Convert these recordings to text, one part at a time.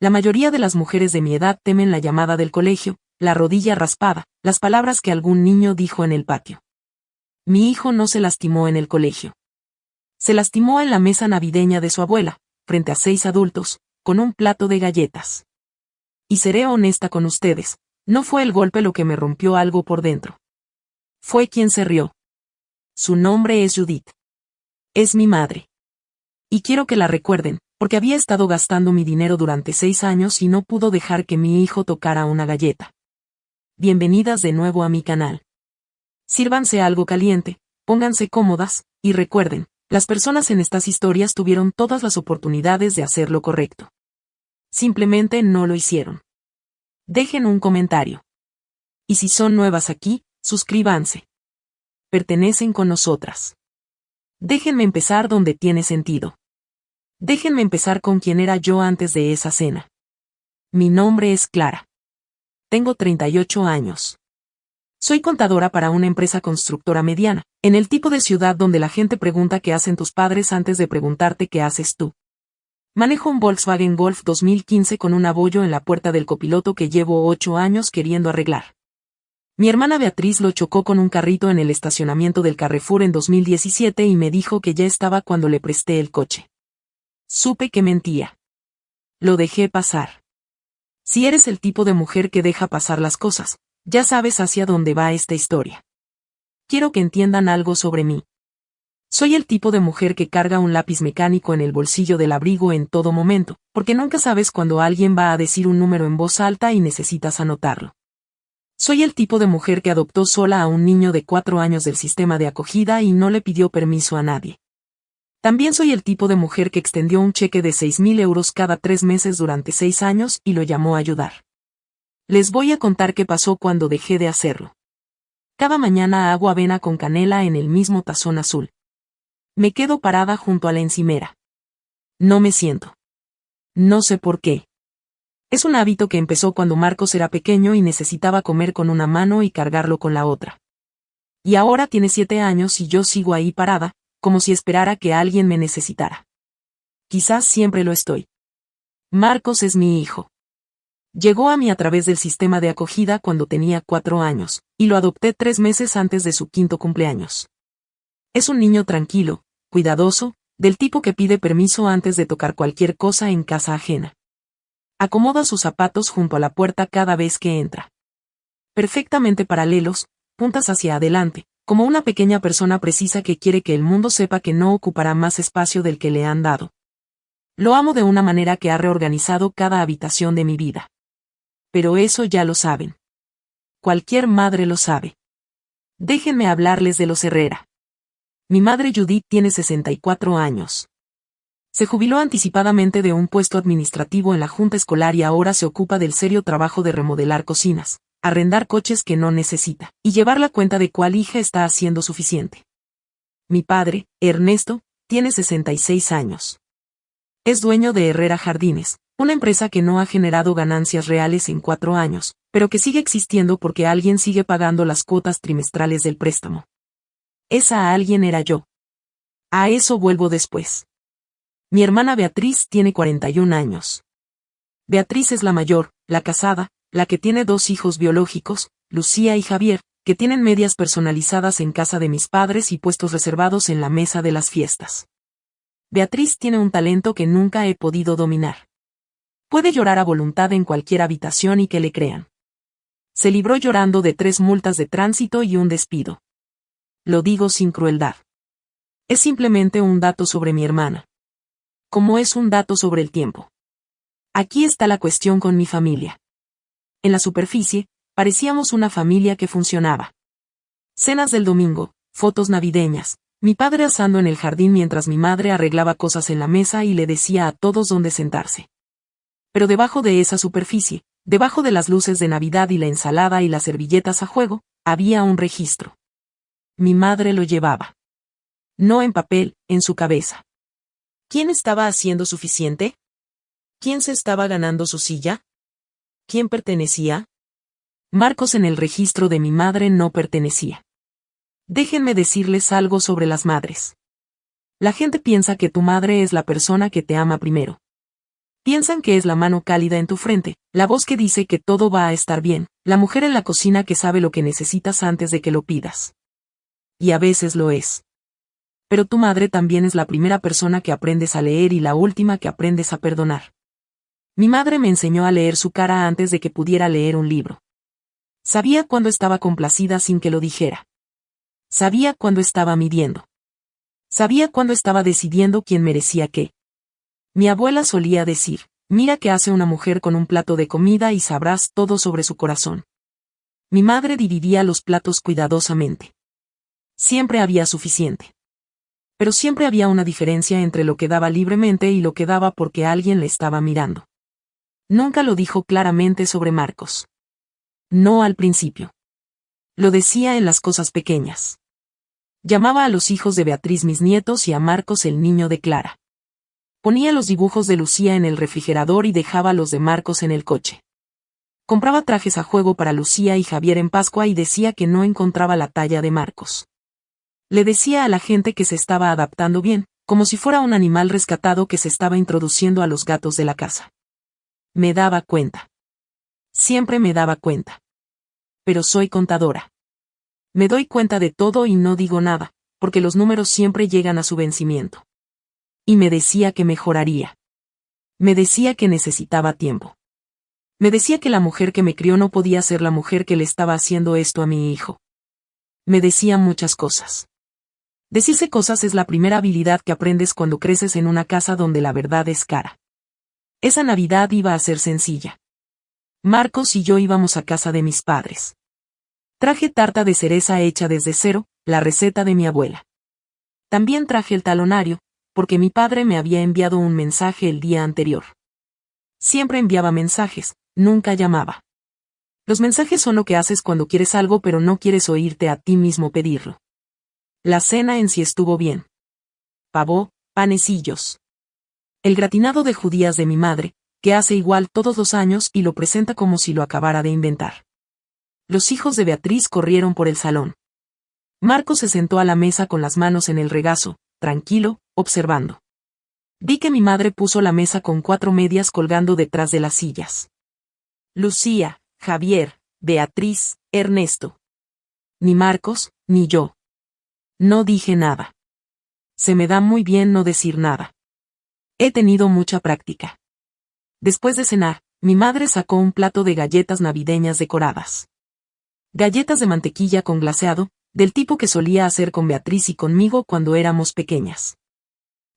La mayoría de las mujeres de mi edad temen la llamada del colegio, la rodilla raspada, las palabras que algún niño dijo en el patio. Mi hijo no se lastimó en el colegio. Se lastimó en la mesa navideña de su abuela, frente a 6 adultos, con un plato de galletas. Y seré honesta con ustedes, no fue el golpe lo que me rompió algo por dentro. Fue quien se rió. Su nombre es Judith. Es mi madre. Y quiero que la recuerden, porque había estado gastando mi dinero durante 6 años y no pudo dejar que mi hijo tocara una galleta. Bienvenidas de nuevo a mi canal. Sírvanse algo caliente, pónganse cómodas, y recuerden, las personas en estas historias tuvieron todas las oportunidades de hacer lo correcto. Simplemente no lo hicieron. Dejen un comentario. Y si son nuevas aquí, suscríbanse. Pertenecen con nosotras. Déjenme empezar donde tiene sentido. Déjenme empezar con quién era yo antes de esa cena. Mi nombre es Clara. Tengo 38 años. Soy contadora para una empresa constructora mediana, en el tipo de ciudad donde la gente pregunta qué hacen tus padres antes de preguntarte qué haces tú. Manejo un Volkswagen Golf 2015 con un abollo en la puerta del copiloto que llevo 8 años queriendo arreglar. Mi hermana Beatriz lo chocó con un carrito en el estacionamiento del Carrefour en 2017 y me dijo que ya estaba cuando le presté el coche. Supe que mentía. Lo dejé pasar. Si eres el tipo de mujer que deja pasar las cosas, ya sabes hacia dónde va esta historia. Quiero que entiendan algo sobre mí. Soy el tipo de mujer que carga un lápiz mecánico en el bolsillo del abrigo en todo momento, porque nunca sabes cuando alguien va a decir un número en voz alta y necesitas anotarlo. Soy el tipo de mujer que adoptó sola a un niño de 4 años del sistema de acogida y no le pidió permiso a nadie. También soy el tipo de mujer que extendió un cheque de 6.000 euros cada 3 meses durante 6 años y lo llamó a ayudar. Les voy a contar qué pasó cuando dejé de hacerlo. Cada mañana hago avena con canela en el mismo tazón azul. Me quedo parada junto a la encimera. No me siento. No sé por qué. Es un hábito que empezó cuando Marcos era pequeño y necesitaba comer con una mano y cargarlo con la otra. Y ahora tiene 7 años y yo sigo ahí parada, como si esperara que alguien me necesitara. Quizás siempre lo estoy. Marcos es mi hijo. Llegó a mí a través del sistema de acogida cuando tenía 4 años, y lo adopté 3 meses antes de su 5º cumpleaños. Es un niño tranquilo, cuidadoso, del tipo que pide permiso antes de tocar cualquier cosa en casa ajena. Acomoda sus zapatos junto a la puerta cada vez que entra. Perfectamente paralelos, puntas hacia adelante, como una pequeña persona precisa que quiere que el mundo sepa que no ocupará más espacio del que le han dado. Lo amo de una manera que ha reorganizado cada habitación de mi vida. Pero eso ya lo saben. Cualquier madre lo sabe. Déjenme hablarles de los Herrera. Mi madre Judith tiene 64 años. Se jubiló anticipadamente de un puesto administrativo en la junta escolar y ahora se ocupa del serio trabajo de remodelar cocinas, arrendar coches que no necesita, y llevar la cuenta de cuál hija está haciendo suficiente. Mi padre, Ernesto, tiene 66 años. Es dueño de Herrera Jardines, una empresa que no ha generado ganancias reales en 4 años, pero que sigue existiendo porque alguien sigue pagando las cuotas trimestrales del préstamo. Esa alguien era yo. A eso vuelvo después. Mi hermana Beatriz tiene 41 años. Beatriz es la mayor, la casada, la que tiene 2 hijos biológicos, Lucía y Javier, que tienen medias personalizadas en casa de mis padres y puestos reservados en la mesa de las fiestas. Beatriz tiene un talento que nunca he podido dominar. Puede llorar a voluntad en cualquier habitación y que le crean. Se libró llorando de 3 multas de tránsito y un despido. Lo digo sin crueldad. Es simplemente un dato sobre mi hermana. Como es un dato sobre el tiempo. Aquí está la cuestión con mi familia. En la superficie, parecíamos una familia que funcionaba. Cenas del domingo, fotos navideñas, mi padre asando en el jardín mientras mi madre arreglaba cosas en la mesa y le decía a todos dónde sentarse. Pero debajo de esa superficie, debajo de las luces de Navidad y la ensalada y las servilletas a juego, había un registro. Mi madre lo llevaba. No en papel, en su cabeza. ¿Quién estaba haciendo suficiente? ¿Quién se estaba ganando su silla? ¿Quién pertenecía? Marcos en el registro de mi madre no pertenecía. Déjenme decirles algo sobre las madres. La gente piensa que tu madre es la persona que te ama primero. Piensan que es la mano cálida en tu frente, la voz que dice que todo va a estar bien, la mujer en la cocina que sabe lo que necesitas antes de que lo pidas. Y a veces lo es. Pero tu madre también es la primera persona que aprendes a leer y la última que aprendes a perdonar. Mi madre me enseñó a leer su cara antes de que pudiera leer un libro. Sabía cuándo estaba complacida sin que lo dijera. Sabía cuándo estaba midiendo. Sabía cuándo estaba decidiendo quién merecía qué. Mi abuela solía decir, mira qué hace una mujer con un plato de comida y sabrás todo sobre su corazón. Mi madre dividía los platos cuidadosamente. Siempre había suficiente. Pero siempre había una diferencia entre lo que daba libremente y lo que daba porque alguien le estaba mirando. Nunca lo dijo claramente sobre Marcos. No al principio. Lo decía en las cosas pequeñas. Llamaba a los hijos de Beatriz mis nietos y a Marcos el niño de Clara. Ponía los dibujos de Lucía en el refrigerador y dejaba los de Marcos en el coche. Compraba trajes a juego para Lucía y Javier en Pascua y decía que no encontraba la talla de Marcos. Le decía a la gente que se estaba adaptando bien, como si fuera un animal rescatado que se estaba introduciendo a los gatos de la casa. Me daba cuenta. Siempre me daba cuenta. Pero soy contadora. Me doy cuenta de todo y no digo nada, porque los números siempre llegan a su vencimiento. Y me decía que mejoraría. Me decía que necesitaba tiempo. Me decía que la mujer que me crió no podía ser la mujer que le estaba haciendo esto a mi hijo. Me decía muchas cosas. Decirse cosas es la primera habilidad que aprendes cuando creces en una casa donde la verdad es cara. Esa Navidad iba a ser sencilla. Marcos y yo íbamos a casa de mis padres. Traje tarta de cereza hecha desde cero, la receta de mi abuela. También traje el talonario, porque mi padre me había enviado un mensaje el día anterior. Siempre enviaba mensajes, nunca llamaba. Los mensajes son lo que haces cuando quieres algo pero no quieres oírte a ti mismo pedirlo. La cena en sí estuvo bien. Pavo, panecillos. El gratinado de judías de mi madre, que hace igual todos los años y lo presenta como si lo acabara de inventar. Los hijos de Beatriz corrieron por el salón. Marcos se sentó a la mesa con las manos en el regazo, tranquilo, observando. Vi que mi madre puso la mesa con 4 medias colgando detrás de las sillas. Lucía, Javier, Beatriz, Ernesto. Ni Marcos, ni yo. No dije nada. Se me da muy bien no decir nada. He tenido mucha práctica. Después de cenar, mi madre sacó un plato de galletas navideñas decoradas. Galletas de mantequilla con glaseado, del tipo que solía hacer con Beatriz y conmigo cuando éramos pequeñas.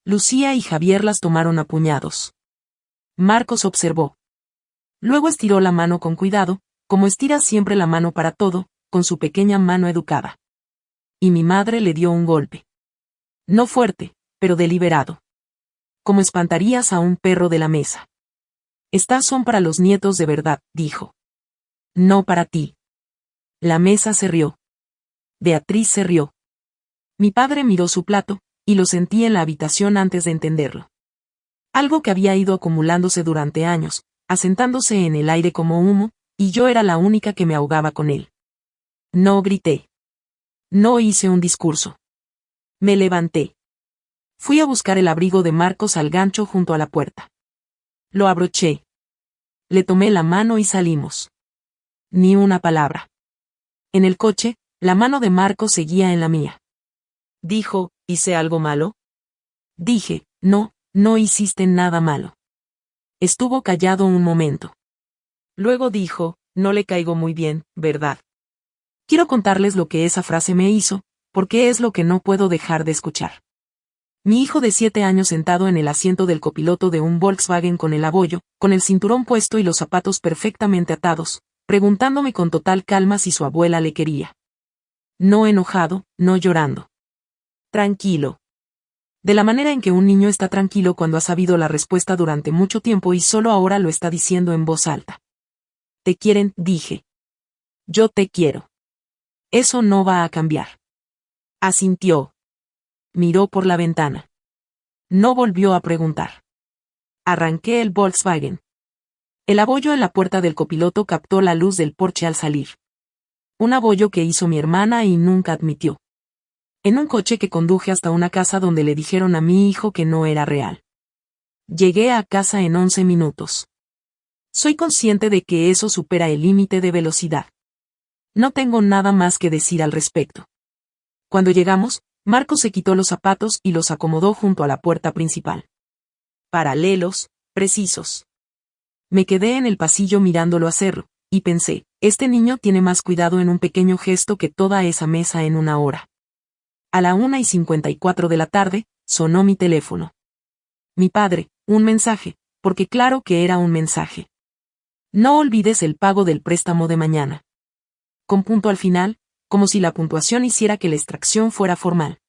Lucía y Javier las tomaron a puñados. Marcos observó. Luego estiró la mano con cuidado, como estira siempre la mano para todo, con su pequeña mano educada. Y mi madre le dio un golpe. No fuerte, pero deliberado. Como espantarías a un perro de la mesa. Estas son para los nietos de verdad, dijo. No para ti. La mesa se rió. Beatriz se rió. Mi padre miró su plato, y lo sentí en la habitación antes de entenderlo. Algo que había ido acumulándose durante años, asentándose en el aire como humo, y yo era la única que me ahogaba con él. No grité. No hice un discurso. Me levanté. Fui a buscar el abrigo de Marcos al gancho junto a la puerta. Lo abroché. Le tomé la mano y salimos. Ni una palabra. En el coche, la mano de Marcos seguía en la mía. Dijo, ¿hice algo malo? Dije, no, no hiciste nada malo. Estuvo callado un momento. Luego dijo, no le caigo muy bien, ¿verdad? Quiero contarles lo que esa frase me hizo, porque es lo que no puedo dejar de escuchar. Mi hijo de 7 años sentado en el asiento del copiloto de un Volkswagen con el abollo, con el cinturón puesto y los zapatos perfectamente atados, preguntándome con total calma si su abuela le quería. No enojado, no llorando. Tranquilo. De la manera en que un niño está tranquilo cuando ha sabido la respuesta durante mucho tiempo y solo ahora lo está diciendo en voz alta. Te quieren, dije. Yo te quiero. Eso no va a cambiar. Asintió. Miró por la ventana. No volvió a preguntar. Arranqué el Volkswagen. El abollo en la puerta del copiloto captó la luz del porche al salir. Un abollo que hizo mi hermana y nunca admitió. En un coche que conduje hasta una casa donde le dijeron a mi hijo que no era real. Llegué a casa en 11 minutos. Soy consciente de que eso supera el límite de velocidad. No tengo nada más que decir al respecto. Cuando llegamos, Marcos se quitó los zapatos y los acomodó junto a la puerta principal. Paralelos, precisos. Me quedé en el pasillo mirándolo hacerlo, y pensé, este niño tiene más cuidado en un pequeño gesto que toda esa mesa en una hora. A la 1:54 de la tarde, sonó mi teléfono. Mi padre, un mensaje, porque claro que era un mensaje. No olvides el pago del préstamo de mañana. Con punto al final, como si la puntuación hiciera que la extracción fuera formal.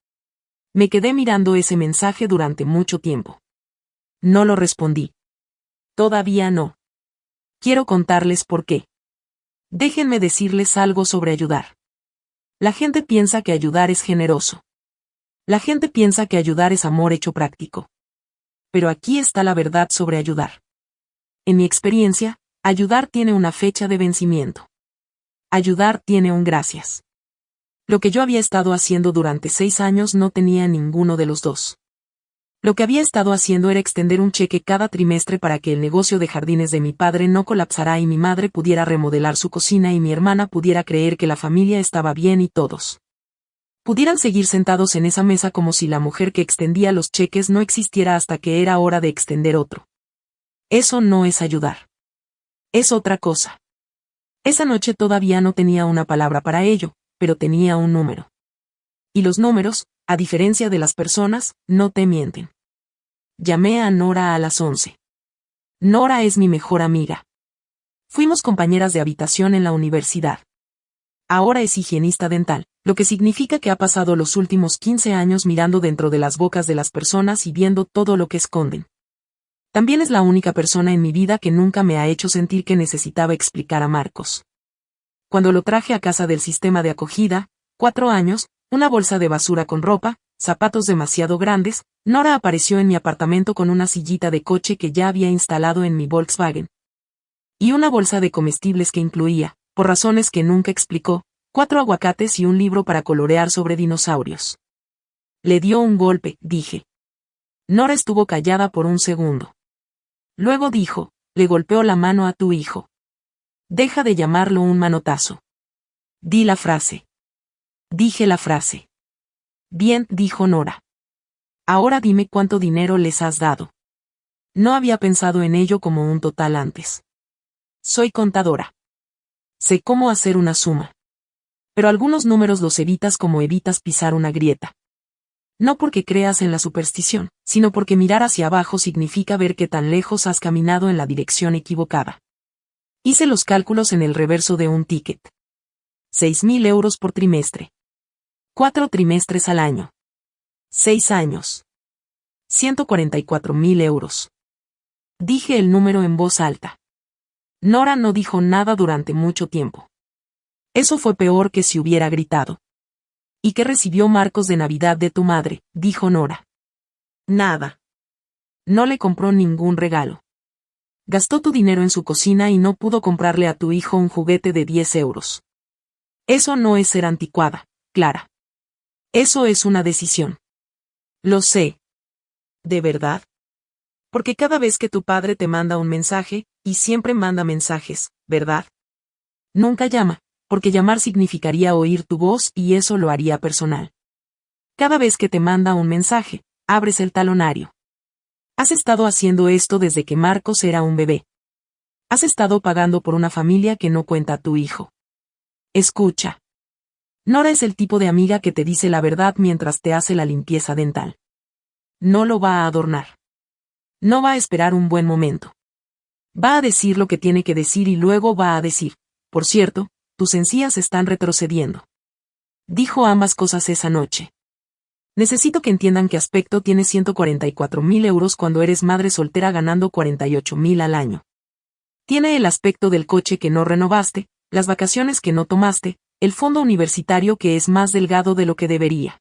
Me quedé mirando ese mensaje durante mucho tiempo. No lo respondí. Todavía no. Quiero contarles por qué. Déjenme decirles algo sobre ayudar. La gente piensa que ayudar es generoso. La gente piensa que ayudar es amor hecho práctico. Pero aquí está la verdad sobre ayudar. En mi experiencia, ayudar tiene una fecha de vencimiento. Ayudar tiene un gracias. Lo que yo había estado haciendo durante 6 años no tenía ninguno de los dos. Lo que había estado haciendo era extender un cheque cada trimestre para que el negocio de jardines de mi padre no colapsara y mi madre pudiera remodelar su cocina y mi hermana pudiera creer que la familia estaba bien y todos pudieran seguir sentados en esa mesa como si la mujer que extendía los cheques no existiera hasta que era hora de extender otro. Eso no es ayudar. Es otra cosa. Esa noche todavía no tenía una palabra para ello, pero tenía un número. Y los números, a diferencia de las personas, no te mienten. Llamé a Nora a las 11. Nora es mi mejor amiga. Fuimos compañeras de habitación en la universidad. Ahora es higienista dental, lo que significa que ha pasado los últimos 15 años mirando dentro de las bocas de las personas y viendo todo lo que esconden. También es la única persona en mi vida que nunca me ha hecho sentir que necesitaba explicar a Marcos. Cuando lo traje a casa del sistema de acogida, 4 años, una bolsa de basura con ropa, zapatos demasiado grandes, Nora apareció en mi apartamento con una sillita de coche que ya había instalado en mi Volkswagen. Y una bolsa de comestibles que incluía, por razones que nunca explicó, 4 aguacates y un libro para colorear sobre dinosaurios. Le dio un golpe, dije. Nora estuvo callada por un segundo. Luego dijo, le golpeó la mano a tu hijo. Deja de llamarlo un manotazo. Di la frase. Dije la frase. Bien, dijo Nora. Ahora dime cuánto dinero les has dado. No había pensado en ello como un total antes. Soy contadora. Sé cómo hacer una suma. Pero algunos números los evitas como evitas pisar una grieta. No porque creas en la superstición, sino porque mirar hacia abajo significa ver qué tan lejos has caminado en la dirección equivocada. Hice los cálculos en el reverso de un ticket. 6.000 euros por trimestre. 4 trimestres al año. 6 años. 144.000 euros. Dije el número en voz alta. Nora no dijo nada durante mucho tiempo. Eso fue peor que si hubiera gritado. ¿Y qué recibió Marcos de Navidad de tu madre?, dijo Nora. Nada. No le compró ningún regalo. Gastó tu dinero en su cocina y no pudo comprarle a tu hijo un juguete de 10 euros. Eso no es ser anticuada, Clara. Eso es una decisión. Lo sé. ¿De verdad? Porque cada vez que tu padre te manda un mensaje, y siempre manda mensajes, ¿verdad? Nunca llama, porque llamar significaría oír tu voz y eso lo haría personal. Cada vez que te manda un mensaje, abres el talonario. Has estado haciendo esto desde que Marcos era un bebé. Has estado pagando por una familia que no cuenta a tu hijo. Escucha. Nora es el tipo de amiga que te dice la verdad mientras te hace la limpieza dental. No lo va a adornar. No va a esperar un buen momento. Va a decir lo que tiene que decir y luego va a decir, por cierto, tus encías están retrocediendo. Dijo ambas cosas esa noche. Necesito que entiendan qué aspecto tiene 144.000 euros cuando eres madre soltera ganando 48.000 al año. Tiene el aspecto del coche que no renovaste, las vacaciones que no tomaste, el fondo universitario que es más delgado de lo que debería.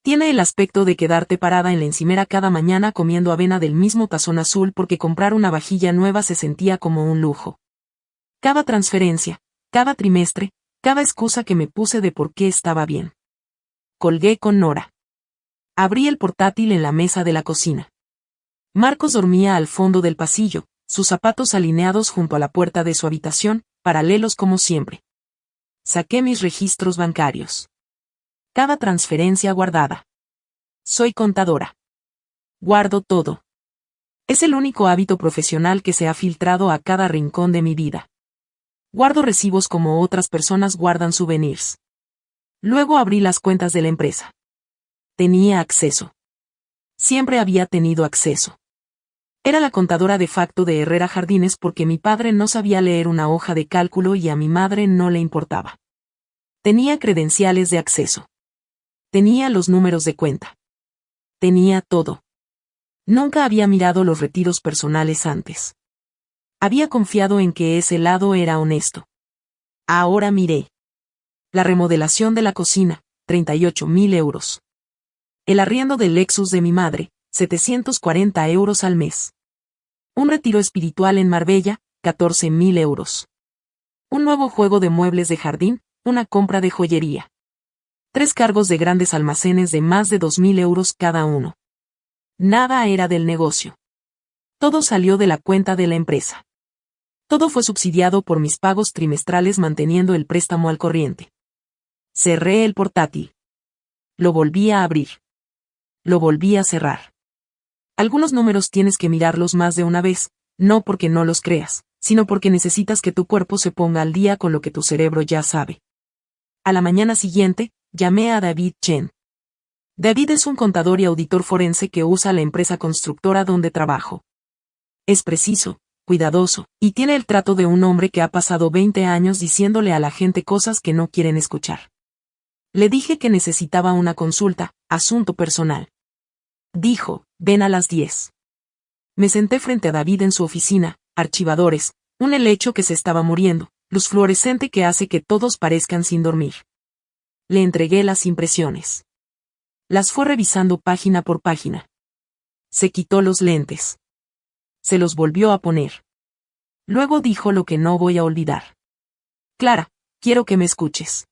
Tiene el aspecto de quedarte parada en la encimera cada mañana comiendo avena del mismo tazón azul porque comprar una vajilla nueva se sentía como un lujo. Cada transferencia, cada trimestre, cada excusa que me puse de por qué estaba bien. Colgué con Nora. Abrí el portátil en la mesa de la cocina. Marcos dormía al fondo del pasillo, sus zapatos alineados junto a la puerta de su habitación, paralelos como siempre. Saqué mis registros bancarios. Cada transferencia guardada. Soy contadora. Guardo todo. Es el único hábito profesional que se ha filtrado a cada rincón de mi vida. Guardo recibos como otras personas guardan souvenirs. Luego abrí las cuentas de la empresa. Tenía acceso. Siempre había tenido acceso. Era la contadora de facto de Herrera Jardines porque mi padre no sabía leer una hoja de cálculo y a mi madre no le importaba. Tenía credenciales de acceso. Tenía los números de cuenta. Tenía todo. Nunca había mirado los retiros personales antes. Había confiado en que ese lado era honesto. Ahora miré. La remodelación de la cocina, 38.000 euros. El arriendo del Lexus de mi madre, 740 euros al mes. Un retiro espiritual en Marbella, 14.000 euros. Un nuevo juego de muebles de jardín, una compra de joyería. 3 cargos de grandes almacenes de más de 2.000 euros cada uno. Nada era del negocio. Todo salió de la cuenta de la empresa. Todo fue subsidiado por mis pagos trimestrales manteniendo el préstamo al corriente. Cerré el portátil. Lo volví a abrir. Lo volví a cerrar. Algunos números tienes que mirarlos más de una vez, no porque no los creas, sino porque necesitas que tu cuerpo se ponga al día con lo que tu cerebro ya sabe. A la mañana siguiente, llamé a David Chen. David es un contador y auditor forense que usa la empresa constructora donde trabajo. Es preciso, cuidadoso, y tiene el trato de un hombre que ha pasado 20 años diciéndole a la gente cosas que no quieren escuchar. Le dije que necesitaba una consulta, asunto personal. Dijo, ven a las 10. Me senté frente a David en su oficina, archivadores, un helecho que se estaba muriendo, luz fluorescente que hace que todos parezcan sin dormir. Le entregué las impresiones. Las fue revisando página por página. Se quitó los lentes. Se los volvió a poner. Luego dijo lo que no voy a olvidar. Clara, quiero que me escuches.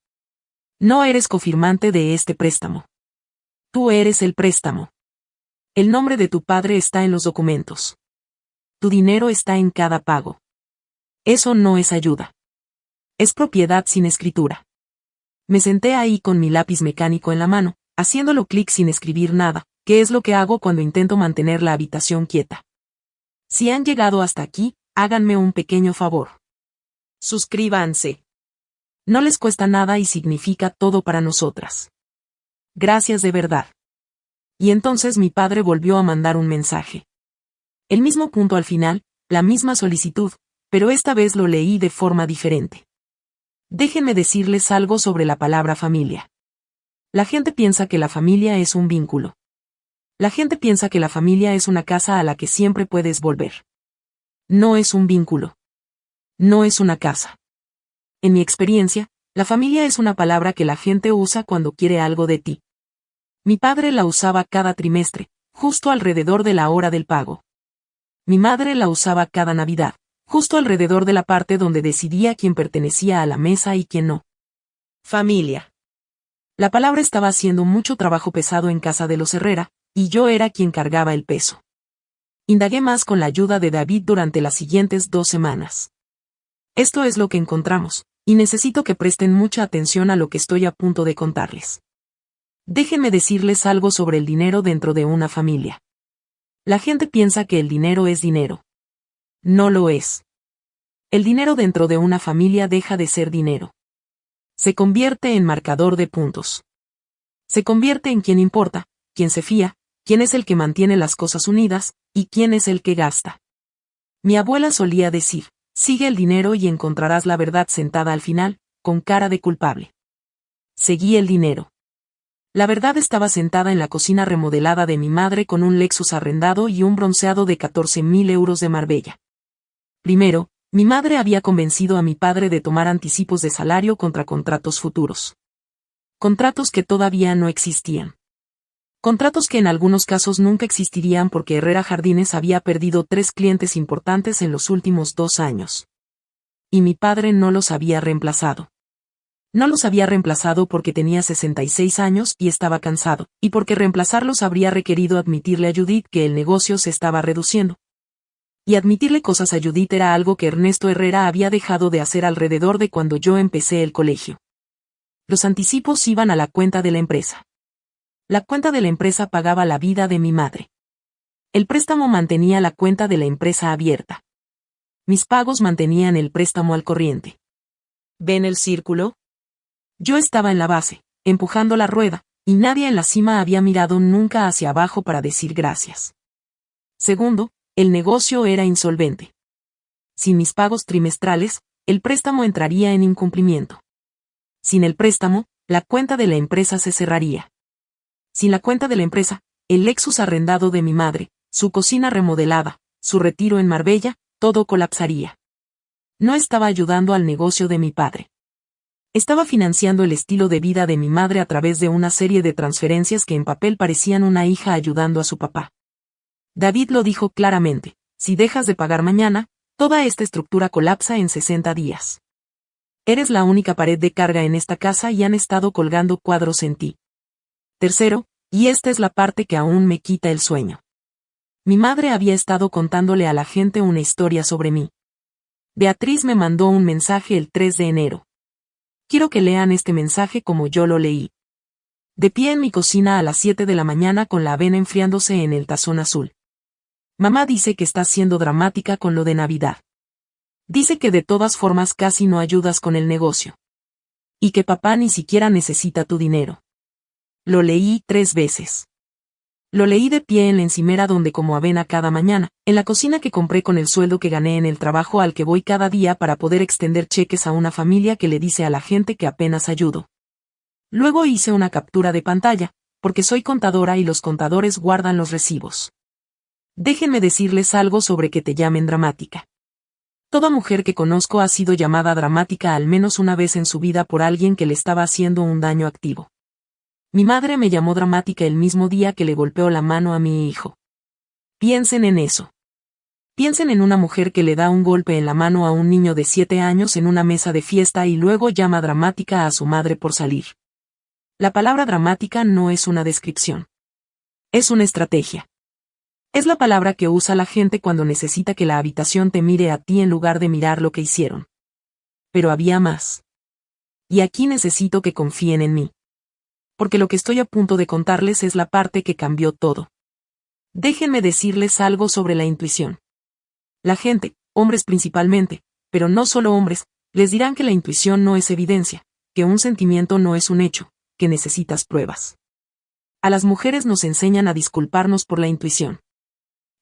No eres cofirmante de este préstamo. Tú eres el préstamo. El nombre de tu padre está en los documentos. Tu dinero está en cada pago. Eso no es ayuda. Es propiedad sin escritura. Me senté ahí con mi lápiz mecánico en la mano, haciéndolo clic sin escribir nada, que es lo que hago cuando intento mantener la habitación quieta. Si han llegado hasta aquí, háganme un pequeño favor. Suscríbanse. No les cuesta nada y significa todo para nosotras. Gracias de verdad. Y entonces mi padre volvió a mandar un mensaje. El mismo punto al final, la misma solicitud, pero esta vez lo leí de forma diferente. Déjenme decirles algo sobre la palabra familia. La gente piensa que la familia es un vínculo. La gente piensa que la familia es una casa a la que siempre puedes volver. No es un vínculo. No es una casa. En mi experiencia, la familia es una palabra que la gente usa cuando quiere algo de ti. Mi padre la usaba cada trimestre, justo alrededor de la hora del pago. Mi madre la usaba cada Navidad, justo alrededor de la parte donde decidía quién pertenecía a la mesa y quién no. Familia. La palabra estaba haciendo mucho trabajo pesado en casa de los Herrera, y yo era quien cargaba el peso. Indagué más con la ayuda de David durante las siguientes 2 semanas. Esto es lo que encontramos, y necesito que presten mucha atención a lo que estoy a punto de contarles. Déjenme decirles algo sobre el dinero dentro de una familia. La gente piensa que el dinero es dinero. No lo es. El dinero dentro de una familia deja de ser dinero. Se convierte en marcador de puntos. Se convierte en quien importa, quien se fía, quién es el que mantiene las cosas unidas, y quién es el que gasta. Mi abuela solía decir, sigue el dinero y encontrarás la verdad sentada al final, con cara de culpable. Seguí el dinero. La verdad estaba sentada en la cocina remodelada de mi madre con un Lexus arrendado y un bronceado de 14.000 euros de Marbella. Primero, mi madre había convencido a mi padre de tomar anticipos de salario contra contratos futuros. Contratos que todavía no existían. Contratos que en algunos casos nunca existirían porque Herrera Jardines había perdido 3 clientes importantes en los últimos 2 años. Y mi padre no los había reemplazado. No los había reemplazado porque tenía 66 años y estaba cansado, y porque reemplazarlos habría requerido admitirle a Judith que el negocio se estaba reduciendo. Y admitirle cosas a Judith era algo que Ernesto Herrera había dejado de hacer alrededor de cuando yo empecé el colegio. Los anticipos iban a la cuenta de la empresa. La cuenta de la empresa pagaba la vida de mi madre. El préstamo mantenía la cuenta de la empresa abierta. Mis pagos mantenían el préstamo al corriente. ¿Ven el círculo? Yo estaba en la base, empujando la rueda, y nadie en la cima había mirado nunca hacia abajo para decir gracias. Segundo, el negocio era insolvente. Sin mis pagos trimestrales, el préstamo entraría en incumplimiento. Sin el préstamo, la cuenta de la empresa se cerraría. Sin la cuenta de la empresa, el Lexus arrendado de mi madre, su cocina remodelada, su retiro en Marbella, todo colapsaría. No estaba ayudando al negocio de mi padre. Estaba financiando el estilo de vida de mi madre a través de una serie de transferencias que en papel parecían una hija ayudando a su papá. David lo dijo claramente: si dejas de pagar mañana, toda esta estructura colapsa en 60 días. Eres la única pared de carga en esta casa y han estado colgando cuadros en ti. Tercero, y esta es la parte que aún me quita el sueño. Mi madre había estado contándole a la gente una historia sobre mí. Beatriz me mandó un mensaje el 3 de enero. Quiero que lean este mensaje como yo lo leí. De pie en mi cocina a las 7 de la mañana con la avena enfriándose en el tazón azul. Mamá dice que estás siendo dramática con lo de Navidad. Dice que de todas formas casi no ayudas con el negocio. Y que papá ni siquiera necesita tu dinero. Lo leí 3 veces. Lo leí de pie en la encimera donde como avena cada mañana, en la cocina que compré con el sueldo que gané en el trabajo al que voy cada día para poder extender cheques a una familia que le dice a la gente que apenas ayudo. Luego hice una captura de pantalla, porque soy contadora y los contadores guardan los recibos. Déjenme decirles algo sobre que te llamen dramática. Toda mujer que conozco ha sido llamada dramática al menos una vez en su vida por alguien que le estaba haciendo un daño activo. Mi madre me llamó dramática el mismo día que le golpeó la mano a mi hijo. Piensen en eso. Piensen en una mujer que le da un golpe en la mano a un niño de 7 años en una mesa de fiesta y luego llama dramática a su madre por salir. La palabra dramática no es una descripción. Es una estrategia. Es la palabra que usa la gente cuando necesita que la habitación te mire a ti en lugar de mirar lo que hicieron. Pero había más. Y aquí necesito que confíen en mí. Porque lo que estoy a punto de contarles es la parte que cambió todo. Déjenme decirles algo sobre la intuición. La gente, hombres principalmente, pero no solo hombres, les dirán que la intuición no es evidencia, que un sentimiento no es un hecho, que necesitas pruebas. A las mujeres nos enseñan a disculparnos por la intuición.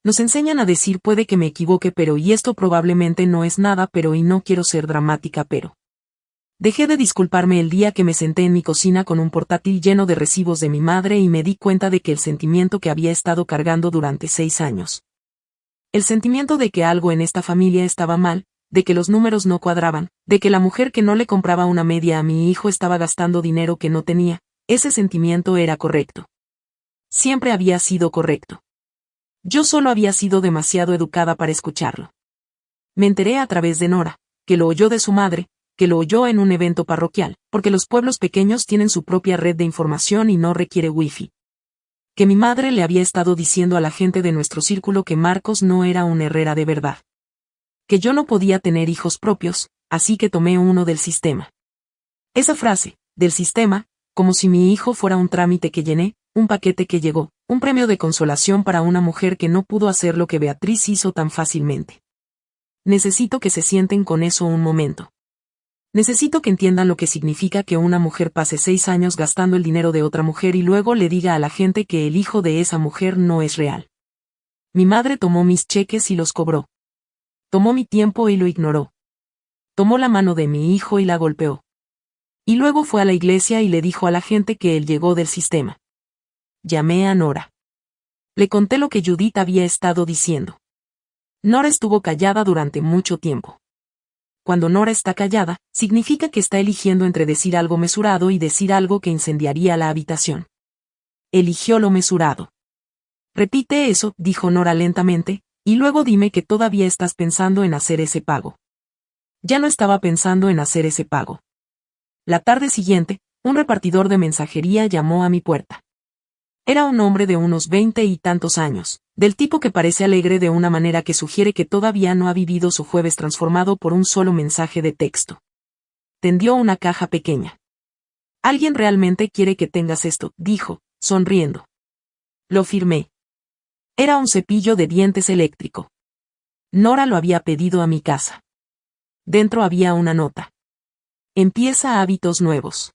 Nos enseñan a decir puede que me equivoque pero y esto probablemente no es nada pero y no quiero ser dramática pero. Dejé de disculparme el día que me senté en mi cocina con un portátil lleno de recibos de mi madre y me di cuenta de que el sentimiento que había estado cargando durante 6 años. El sentimiento de que algo en esta familia estaba mal, de que los números no cuadraban, de que la mujer que no le compraba una media a mi hijo estaba gastando dinero que no tenía, ese sentimiento era correcto. Siempre había sido correcto. Yo solo había sido demasiado educada para escucharlo. Me enteré a través de Nora, que lo oyó de su madre, que lo oyó en un evento parroquial, porque los pueblos pequeños tienen su propia red de información y no requiere wifi. Que mi madre le había estado diciendo a la gente de nuestro círculo que Marcos no era un Herrera de verdad. Que yo no podía tener hijos propios, así que tomé uno del sistema. Esa frase, del sistema, como si mi hijo fuera un trámite que llené, un paquete que llegó, un premio de consolación para una mujer que no pudo hacer lo que Beatriz hizo tan fácilmente. Necesito que se sienten con eso un momento. Necesito que entiendan lo que significa que una mujer pase 6 años gastando el dinero de otra mujer y luego le diga a la gente que el hijo de esa mujer no es real. Mi madre tomó mis cheques y los cobró. Tomó mi tiempo y lo ignoró. Tomó la mano de mi hijo y la golpeó. Y luego fue a la iglesia y le dijo a la gente que él llegó del sistema. Llamé a Nora. Le conté lo que Judith había estado diciendo. Nora estuvo callada durante mucho tiempo. Cuando Nora está callada, significa que está eligiendo entre decir algo mesurado y decir algo que incendiaría la habitación. Eligió lo mesurado. Repite eso, dijo Nora lentamente, y luego dime que todavía estás pensando en hacer ese pago. Ya no estaba pensando en hacer ese pago. La tarde siguiente, un repartidor de mensajería llamó a mi puerta. Era un hombre de unos 20 y tantos años, del tipo que parece alegre de una manera que sugiere que todavía no ha vivido su jueves transformado por un solo mensaje de texto. Tendió una caja pequeña. «Alguien realmente quiere que tengas esto», dijo, sonriendo. Lo firmé. Era un cepillo de dientes eléctrico. Nora lo había pedido a mi casa. Dentro había una nota. Empieza hábitos nuevos.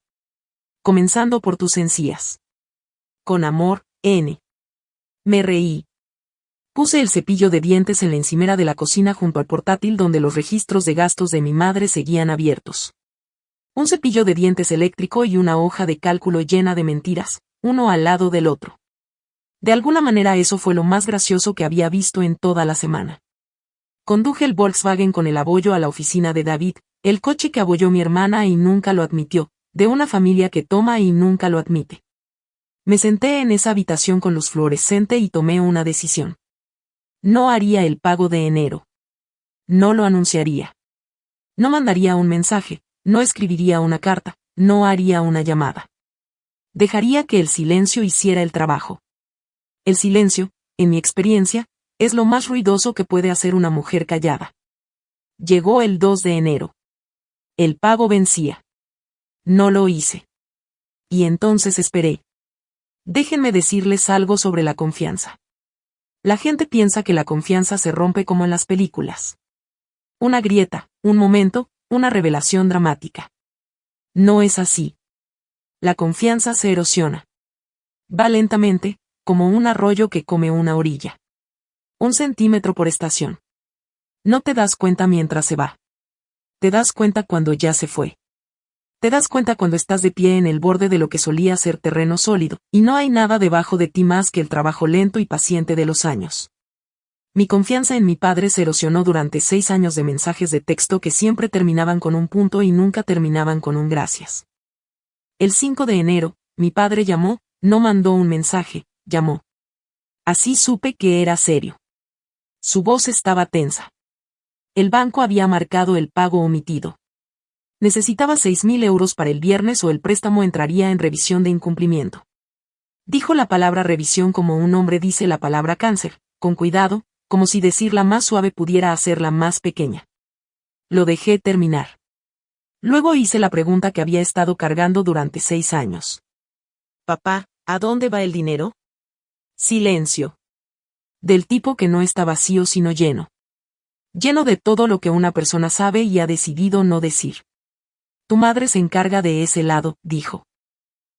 Comenzando por tus encías. Con amor, N. Me reí. Puse el cepillo de dientes en la encimera de la cocina junto al portátil donde los registros de gastos de mi madre seguían abiertos. Un cepillo de dientes eléctrico y una hoja de cálculo llena de mentiras, uno al lado del otro. De alguna manera eso fue lo más gracioso que había visto en toda la semana. Conduje el Volkswagen con el abollo a la oficina de David, el coche que abolló mi hermana y nunca lo admitió, de una familia que toma y nunca lo admite. Me senté en esa habitación con luz fluorescente y tomé una decisión. No haría el pago de enero. No lo anunciaría. No mandaría un mensaje, no escribiría una carta, no haría una llamada. Dejaría que el silencio hiciera el trabajo. El silencio, en mi experiencia, es lo más ruidoso que puede hacer una mujer callada. Llegó el 2 de enero. El pago vencía. No lo hice. Y entonces esperé. Déjenme decirles algo sobre la confianza. La gente piensa que la confianza se rompe como en las películas. Una grieta, un momento, una revelación dramática. No es así. La confianza se erosiona. Va lentamente, como un arroyo que come una orilla. 1 centímetro por estación. No te das cuenta mientras se va. Te das cuenta cuando ya se fue. Te das cuenta cuando estás de pie en el borde de lo que solía ser terreno sólido, y no hay nada debajo de ti más que el trabajo lento y paciente de los años. Mi confianza en mi padre se erosionó durante 6 años de mensajes de texto que siempre terminaban con un punto y nunca terminaban con un gracias. El 5 de enero, mi padre llamó, no mandó un mensaje, llamó. Así supe que era serio. Su voz estaba tensa. El banco había marcado el pago omitido. Necesitaba 6.000 euros para el viernes o el préstamo entraría en revisión de incumplimiento. Dijo la palabra revisión como un hombre dice la palabra cáncer, con cuidado, como si decirla más suave pudiera hacerla más pequeña. Lo dejé terminar. Luego hice la pregunta que había estado cargando durante 6 años. Papá, ¿a dónde va el dinero? Silencio. Del tipo que no está vacío sino lleno. Lleno de todo lo que una persona sabe y ha decidido no decir. Tu madre se encarga de ese lado, dijo.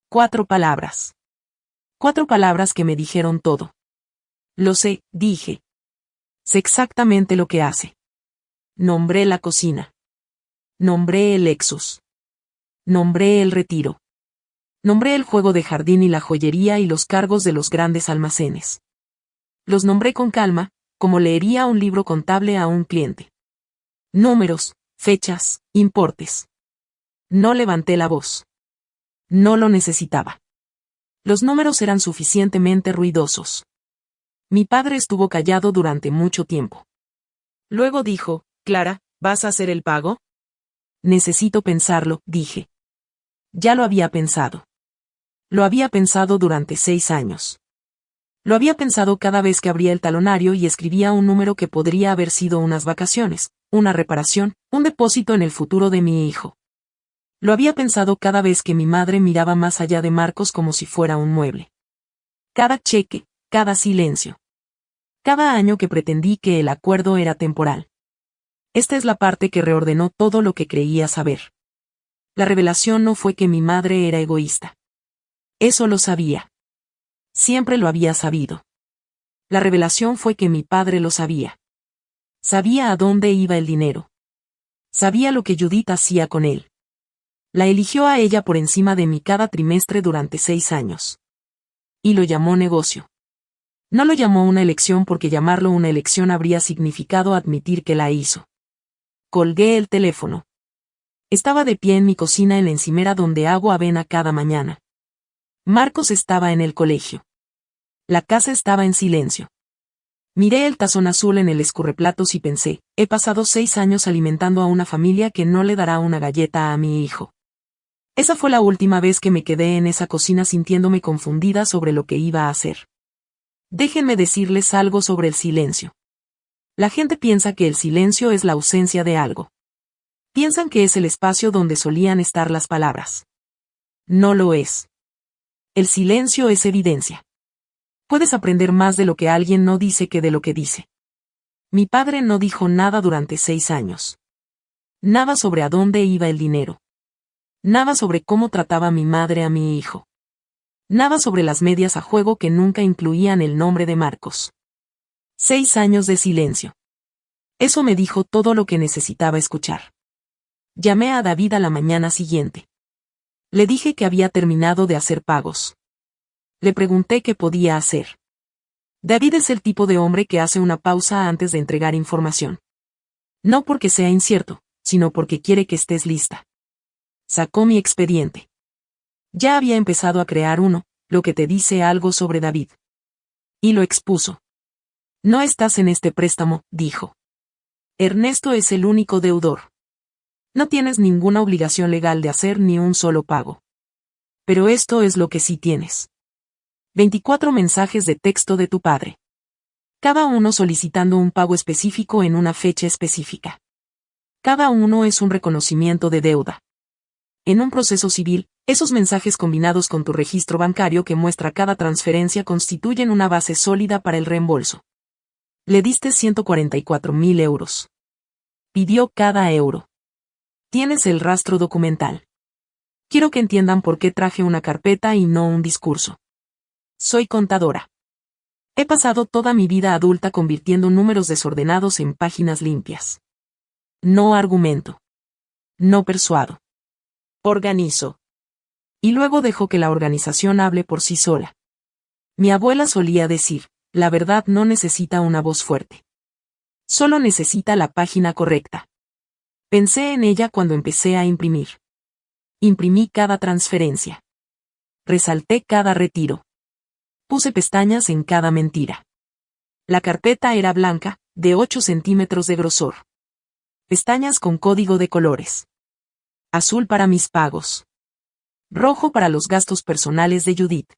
4 palabras. 4 palabras que me dijeron todo. Lo sé, dije. Sé exactamente lo que hace. Nombré la cocina. Nombré el Lexus. Nombré el retiro. Nombré el juego de jardín y la joyería y los cargos de los grandes almacenes. Los nombré con calma, como leería un libro contable a un cliente. Números, fechas, importes. No levanté la voz. No lo necesitaba. Los números eran suficientemente ruidosos. Mi padre estuvo callado durante mucho tiempo. Luego dijo, Clara, ¿vas a hacer el pago? Necesito pensarlo, dije. Ya lo había pensado. Lo había pensado durante 6 años. Lo había pensado cada vez que abría el talonario y escribía un número que podría haber sido unas vacaciones, una reparación, un depósito en el futuro de mi hijo. Lo había pensado cada vez que mi madre miraba más allá de Marcos como si fuera un mueble. Cada cheque, cada silencio. Cada año que pretendí que el acuerdo era temporal. Esta es la parte que reordenó todo lo que creía saber. La revelación no fue que mi madre era egoísta. Eso lo sabía. Siempre lo había sabido. La revelación fue que mi padre lo sabía. Sabía a dónde iba el dinero. Sabía lo que Judith hacía con él. La eligió a ella por encima de mí cada trimestre durante 6 años. Y lo llamó negocio. No lo llamó una elección porque llamarlo una elección habría significado admitir que la hizo. Colgué el teléfono. Estaba de pie en mi cocina en la encimera donde hago avena cada mañana. Marcos estaba en el colegio. La casa estaba en silencio. Miré el tazón azul en el escurreplatos y pensé, he pasado 6 años alimentando a una familia que no le dará una galleta a mi hijo. Esa fue la última vez que me quedé en esa cocina sintiéndome confundida sobre lo que iba a hacer. Déjenme decirles algo sobre el silencio. La gente piensa que el silencio es la ausencia de algo. Piensan que es el espacio donde solían estar las palabras. No lo es. El silencio es evidencia. Puedes aprender más de lo que alguien no dice que de lo que dice. Mi padre no dijo nada durante 6 años. Nada sobre a dónde iba el dinero. Nada sobre cómo trataba mi madre a mi hijo. Nada sobre las medias a juego que nunca incluían el nombre de Marcos. 6 años de silencio. Eso me dijo todo lo que necesitaba escuchar. Llamé a David a la mañana siguiente. Le dije que había terminado de hacer pagos. Le pregunté qué podía hacer. David es el tipo de hombre que hace una pausa antes de entregar información. No porque sea incierto, sino porque quiere que estés lista. Sacó mi expediente. Ya había empezado a crear uno, lo que te dice algo sobre David. Y lo expuso. No estás en este préstamo, dijo. Ernesto es el único deudor. No tienes ninguna obligación legal de hacer ni un solo pago. Pero esto es lo que sí tienes. 24 mensajes de texto de tu padre. Cada uno solicitando un pago específico en una fecha específica. Cada uno es un reconocimiento de deuda. En un proceso civil, esos mensajes combinados con tu registro bancario que muestra cada transferencia constituyen una base sólida para el reembolso. Le diste 144.000 euros. Pidió cada euro. Tienes el rastro documental. Quiero que entiendan por qué traje una carpeta y no un discurso. Soy contadora. He pasado toda mi vida adulta convirtiendo números desordenados en páginas limpias. No argumento. No persuado. Organizo. Y luego dejo que la organización hable por sí sola. Mi abuela solía decir, la verdad no necesita una voz fuerte. Solo necesita la página correcta. Pensé en ella cuando empecé a imprimir. Imprimí cada transferencia. Resalté cada retiro. Puse pestañas en cada mentira. La carpeta era blanca, de 8 centímetros de grosor. Pestañas con código de colores. Azul para mis pagos. Rojo para los gastos personales de Judith.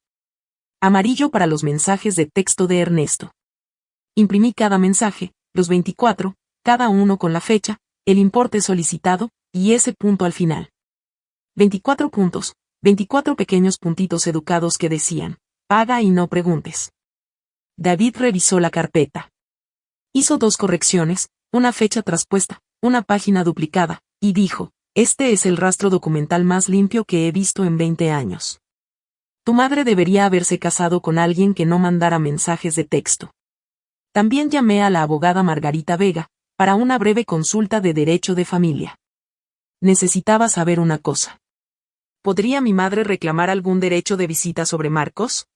Amarillo para los mensajes de texto de Ernesto. Imprimí cada mensaje, los 24, cada uno con la fecha, el importe solicitado, y ese punto al final. 24 puntos, 24 pequeños puntitos educados que decían, paga y no preguntes. David revisó la carpeta. Hizo 2 correcciones, una fecha traspuesta, una página duplicada, y dijo, este es el rastro documental más limpio que he visto en 20 años. Tu madre debería haberse casado con alguien que no mandara mensajes de texto. También llamé a la abogada Margarita Vega, para una breve consulta de derecho de familia. Necesitaba saber una cosa. ¿Podría mi madre reclamar algún derecho de visita sobre Marcos?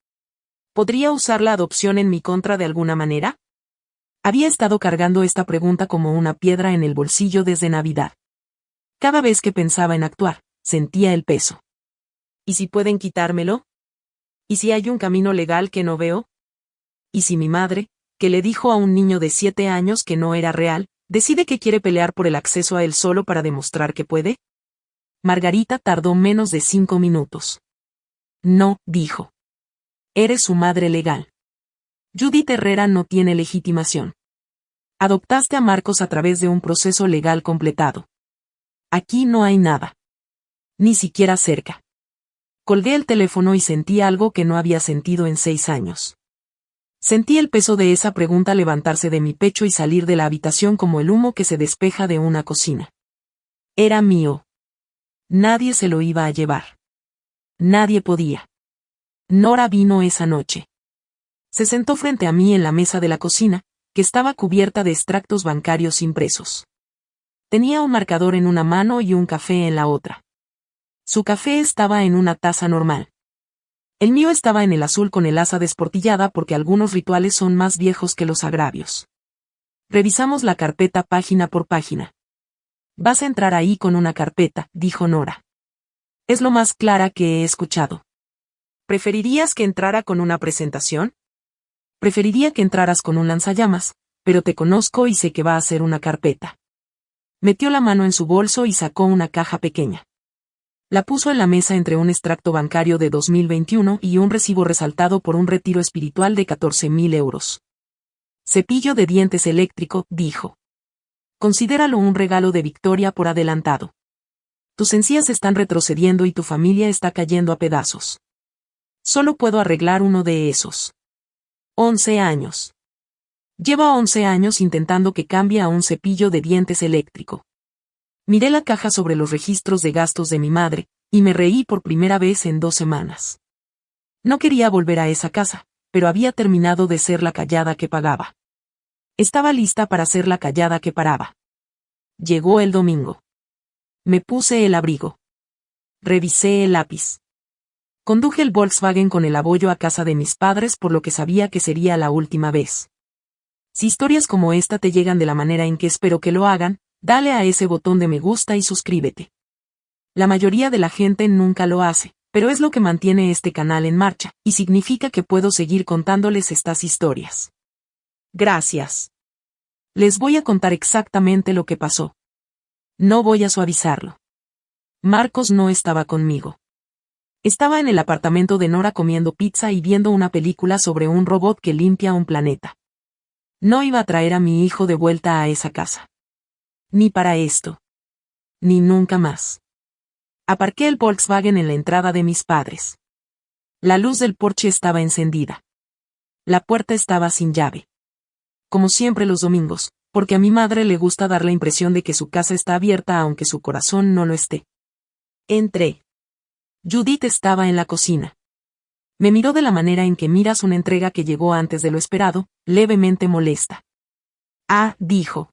¿Podría usar la adopción en mi contra de alguna manera? Había estado cargando esta pregunta como una piedra en el bolsillo desde Navidad. Cada vez que pensaba en actuar, sentía el peso. ¿Y si pueden quitármelo? ¿Y si hay un camino legal que no veo? ¿Y si mi madre, que le dijo a un niño de 7 años que no era real, decide que quiere pelear por el acceso a él solo para demostrar que puede? Margarita tardó menos de 5 minutos. No, dijo. Eres su madre legal. Judith Herrera no tiene legitimación. Adoptaste a Marcos a través de un proceso legal completado. Aquí no hay nada. Ni siquiera cerca. Colgué el teléfono y sentí algo que no había sentido en 6 años. Sentí el peso de esa pregunta levantarse de mi pecho y salir de la habitación como el humo que se despeja de una cocina. Era mío. Nadie se lo iba a llevar. Nadie podía. Nora vino esa noche. Se sentó frente a mí en la mesa de la cocina, que estaba cubierta de extractos bancarios impresos. Tenía un marcador en una mano y un café en la otra. Su café estaba en una taza normal. El mío estaba en el azul con el asa desportillada porque algunos rituales son más viejos que los agravios. Revisamos la carpeta página por página. Vas a entrar ahí con una carpeta, dijo Nora. Es lo más clara que he escuchado. ¿Preferirías que entrara con una presentación? Preferiría que entraras con un lanzallamas, pero te conozco y sé que va a ser una carpeta. Metió la mano en su bolso y sacó una caja pequeña. La puso en la mesa entre un extracto bancario de 2021 y un recibo resaltado por un retiro espiritual de 14.000 euros. Cepillo de dientes eléctrico, dijo. Considéralo un regalo de Victoria por adelantado. Tus encías están retrocediendo y tu familia está cayendo a pedazos. Solo puedo arreglar uno de esos. 11 años. Lleva 11 años intentando que cambie a un cepillo de dientes eléctrico. Miré la caja sobre los registros de gastos de mi madre, y me reí por primera vez en 2 semanas. No quería volver a esa casa, pero había terminado de ser la callada que pagaba. Estaba lista para ser la callada que paraba. Llegó el domingo. Me puse el abrigo. Revisé el lápiz. Conduje el Volkswagen con el abollo a casa de mis padres por lo que sabía que sería la última vez. Si historias como esta te llegan de la manera en que espero que lo hagan, dale a ese botón de me gusta y suscríbete. La mayoría de la gente nunca lo hace, pero es lo que mantiene este canal en marcha, y significa que puedo seguir contándoles estas historias. Gracias. Les voy a contar exactamente lo que pasó. No voy a suavizarlo. Marcos no estaba conmigo. Estaba en el apartamento de Nora comiendo pizza y viendo una película sobre un robot que limpia un planeta. No iba a traer a mi hijo de vuelta a esa casa. Ni para esto. Ni nunca más. Aparqué el Volkswagen en la entrada de mis padres. La luz del porche estaba encendida. La puerta estaba sin llave. Como siempre los domingos, porque a mi madre le gusta dar la impresión de que su casa está abierta aunque su corazón no lo esté. Entré. Judith estaba en la cocina. Me miró de la manera en que miras una entrega que llegó antes de lo esperado, levemente molesta. Ah, dijo.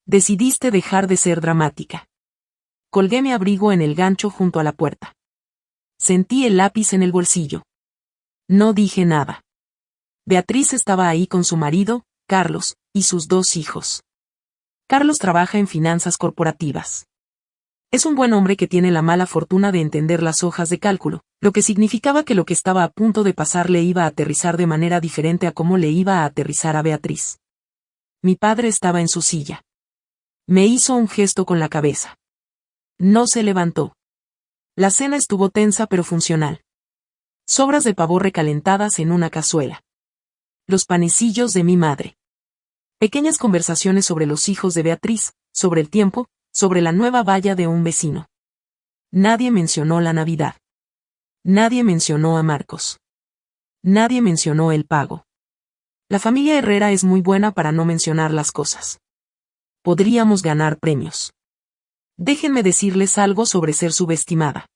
Decidiste dejar de ser dramática. Colgué mi abrigo en el gancho junto a la puerta. Sentí el lápiz en el bolsillo. No dije nada. Beatriz estaba ahí con su marido, Carlos, y sus 2 hijos. Carlos trabaja en finanzas corporativas. Es un buen hombre que tiene la mala fortuna de entender las hojas de cálculo, lo que significaba que lo que estaba a punto de pasar le iba a aterrizar de manera diferente a cómo le iba a aterrizar a Beatriz. Mi padre estaba en su silla. Me hizo un gesto con la cabeza. No se levantó. La cena estuvo tensa pero funcional. Sobras de pavo recalentadas en una cazuela. Los panecillos de mi madre. Pequeñas conversaciones sobre los hijos de Beatriz, sobre el tiempo, sobre la nueva valla de un vecino. Nadie mencionó la Navidad. Nadie mencionó a Marcos. Nadie mencionó el pago. La familia Herrera es muy buena para no mencionar las cosas. Podríamos ganar premios. Déjenme decirles algo sobre ser subestimada.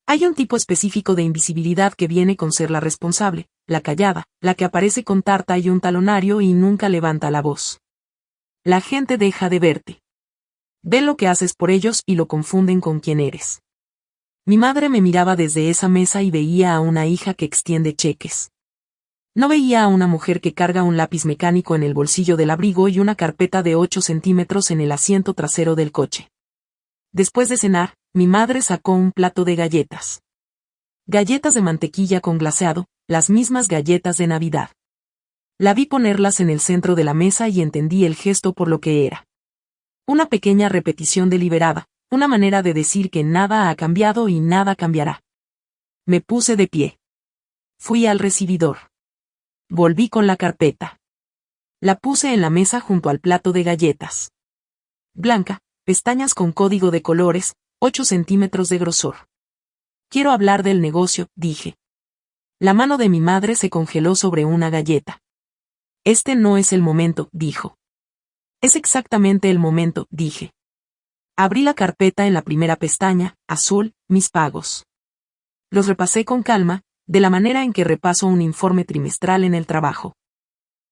Hay un tipo específico de invisibilidad que viene con ser la responsable, la callada, la que aparece con tarta y un talonario y nunca levanta la voz. La gente deja de verte. Ven lo que haces por ellos y lo confunden con quién eres. Mi madre me miraba desde esa mesa y veía a una hija que extiende cheques. No veía a una mujer que carga un lápiz mecánico en el bolsillo del abrigo y una carpeta de 8 centímetros en el asiento trasero del coche. Después de cenar, mi madre sacó un plato de galletas. Galletas de mantequilla con glaseado, las mismas galletas de Navidad. La vi ponerlas en el centro de la mesa y entendí el gesto por lo que era. Una pequeña repetición deliberada, una manera de decir que nada ha cambiado y nada cambiará. Me puse de pie. Fui al recibidor. Volví con la carpeta. La puse en la mesa junto al plato de galletas. Blanca, pestañas con código de colores, 8 centímetros de grosor. Quiero hablar del negocio, dije. La mano de mi madre se congeló sobre una galleta. Este no es el momento, dijo. Es exactamente el momento, dije. Abrí la carpeta en la primera pestaña, azul, mis pagos. Los repasé con calma, de la manera en que repaso un informe trimestral en el trabajo.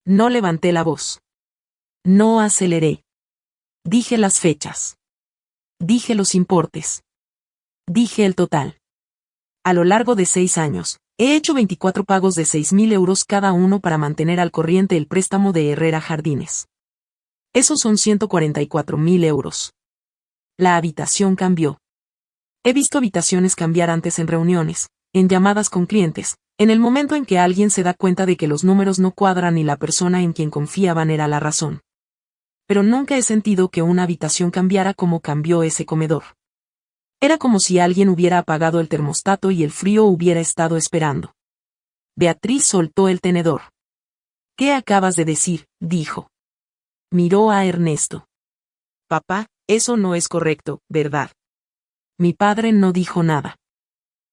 No levanté la voz. No aceleré. Dije las fechas. Dije los importes. Dije el total. A lo largo de 6 años, he hecho 24 pagos de 6.000 euros cada uno para mantener al corriente el préstamo de Herrera Jardines. Esos son 144.000 euros. La habitación cambió. He visto habitaciones cambiar antes en reuniones, en llamadas con clientes, en el momento en que alguien se da cuenta de que los números no cuadran y la persona en quien confiaban era la razón. Pero nunca he sentido que una habitación cambiara como cambió ese comedor. Era como si alguien hubiera apagado el termostato y el frío hubiera estado esperando. Beatriz soltó el tenedor. ¿Qué acabas de decir?, dijo. Miró a Ernesto. Papá, eso no es correcto, ¿verdad? Mi padre no dijo nada.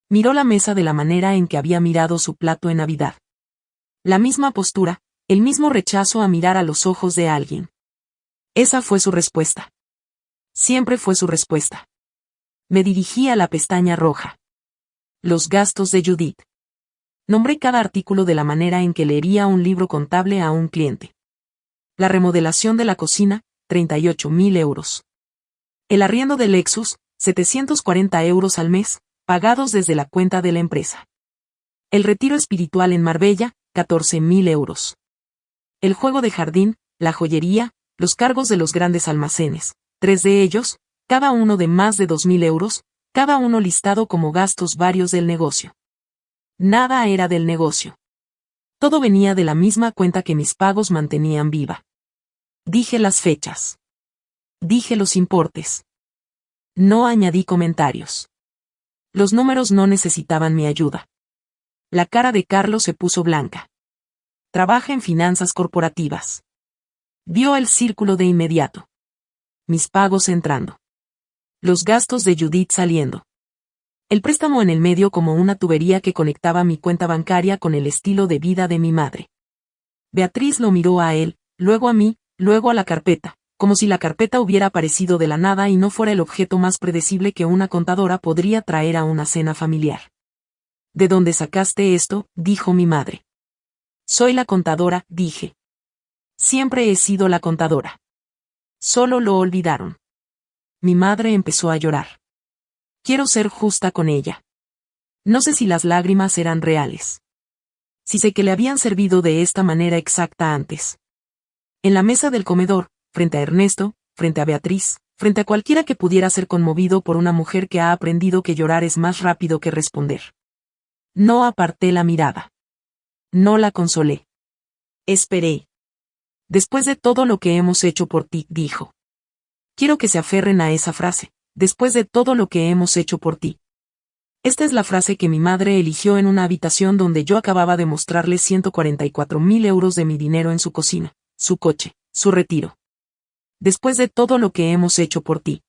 Miró la mesa de la manera en que había mirado su plato en Navidad. La misma postura, el mismo rechazo a mirar a los ojos de alguien. Esa fue su respuesta. Siempre fue su respuesta. Me dirigí a la pestaña roja. Los gastos de Judith. Nombré cada artículo de la manera en que leería un libro contable a un cliente. La remodelación de la cocina, 38.000 euros. El arriendo del Lexus, 740 euros al mes, pagados desde la cuenta de la empresa. El retiro espiritual en Marbella, 14.000 euros. El juego de jardín, la joyería, los cargos de los grandes almacenes, 3 de ellos, cada uno de más de 2.000 euros, cada uno listado como gastos varios del negocio. Nada era del negocio. Todo venía de la misma cuenta que mis pagos mantenían viva. Dije las fechas. Dije los importes. No añadí comentarios. Los números no necesitaban mi ayuda. La cara de Carlos se puso blanca. Trabaja en finanzas corporativas. Vio el círculo de inmediato. Mis pagos entrando. Los gastos de Judith saliendo. El préstamo en el medio como una tubería que conectaba mi cuenta bancaria con el estilo de vida de mi madre. Beatriz lo miró a él, luego a mí, luego a la carpeta, como si la carpeta hubiera aparecido de la nada y no fuera el objeto más predecible que una contadora podría traer a una cena familiar. ¿De dónde sacaste esto?, dijo mi madre. Soy la contadora, dije. Siempre he sido la contadora. Solo lo olvidaron. Mi madre empezó a llorar. Quiero ser justa con ella. No sé si las lágrimas eran reales. Si sé que le habían servido de esta manera exacta antes. En la mesa del comedor, frente a Ernesto, frente a Beatriz, frente a cualquiera que pudiera ser conmovido por una mujer que ha aprendido que llorar es más rápido que responder. No aparté la mirada. No la consolé. Esperé. Después de todo lo que hemos hecho por ti, dijo. Quiero que se aferren a esa frase. Después de todo lo que hemos hecho por ti. Esta es la frase que mi madre eligió en una habitación donde yo acababa de mostrarle 144.000 euros de mi dinero en su cocina, su coche, su retiro. Después de todo lo que hemos hecho por ti.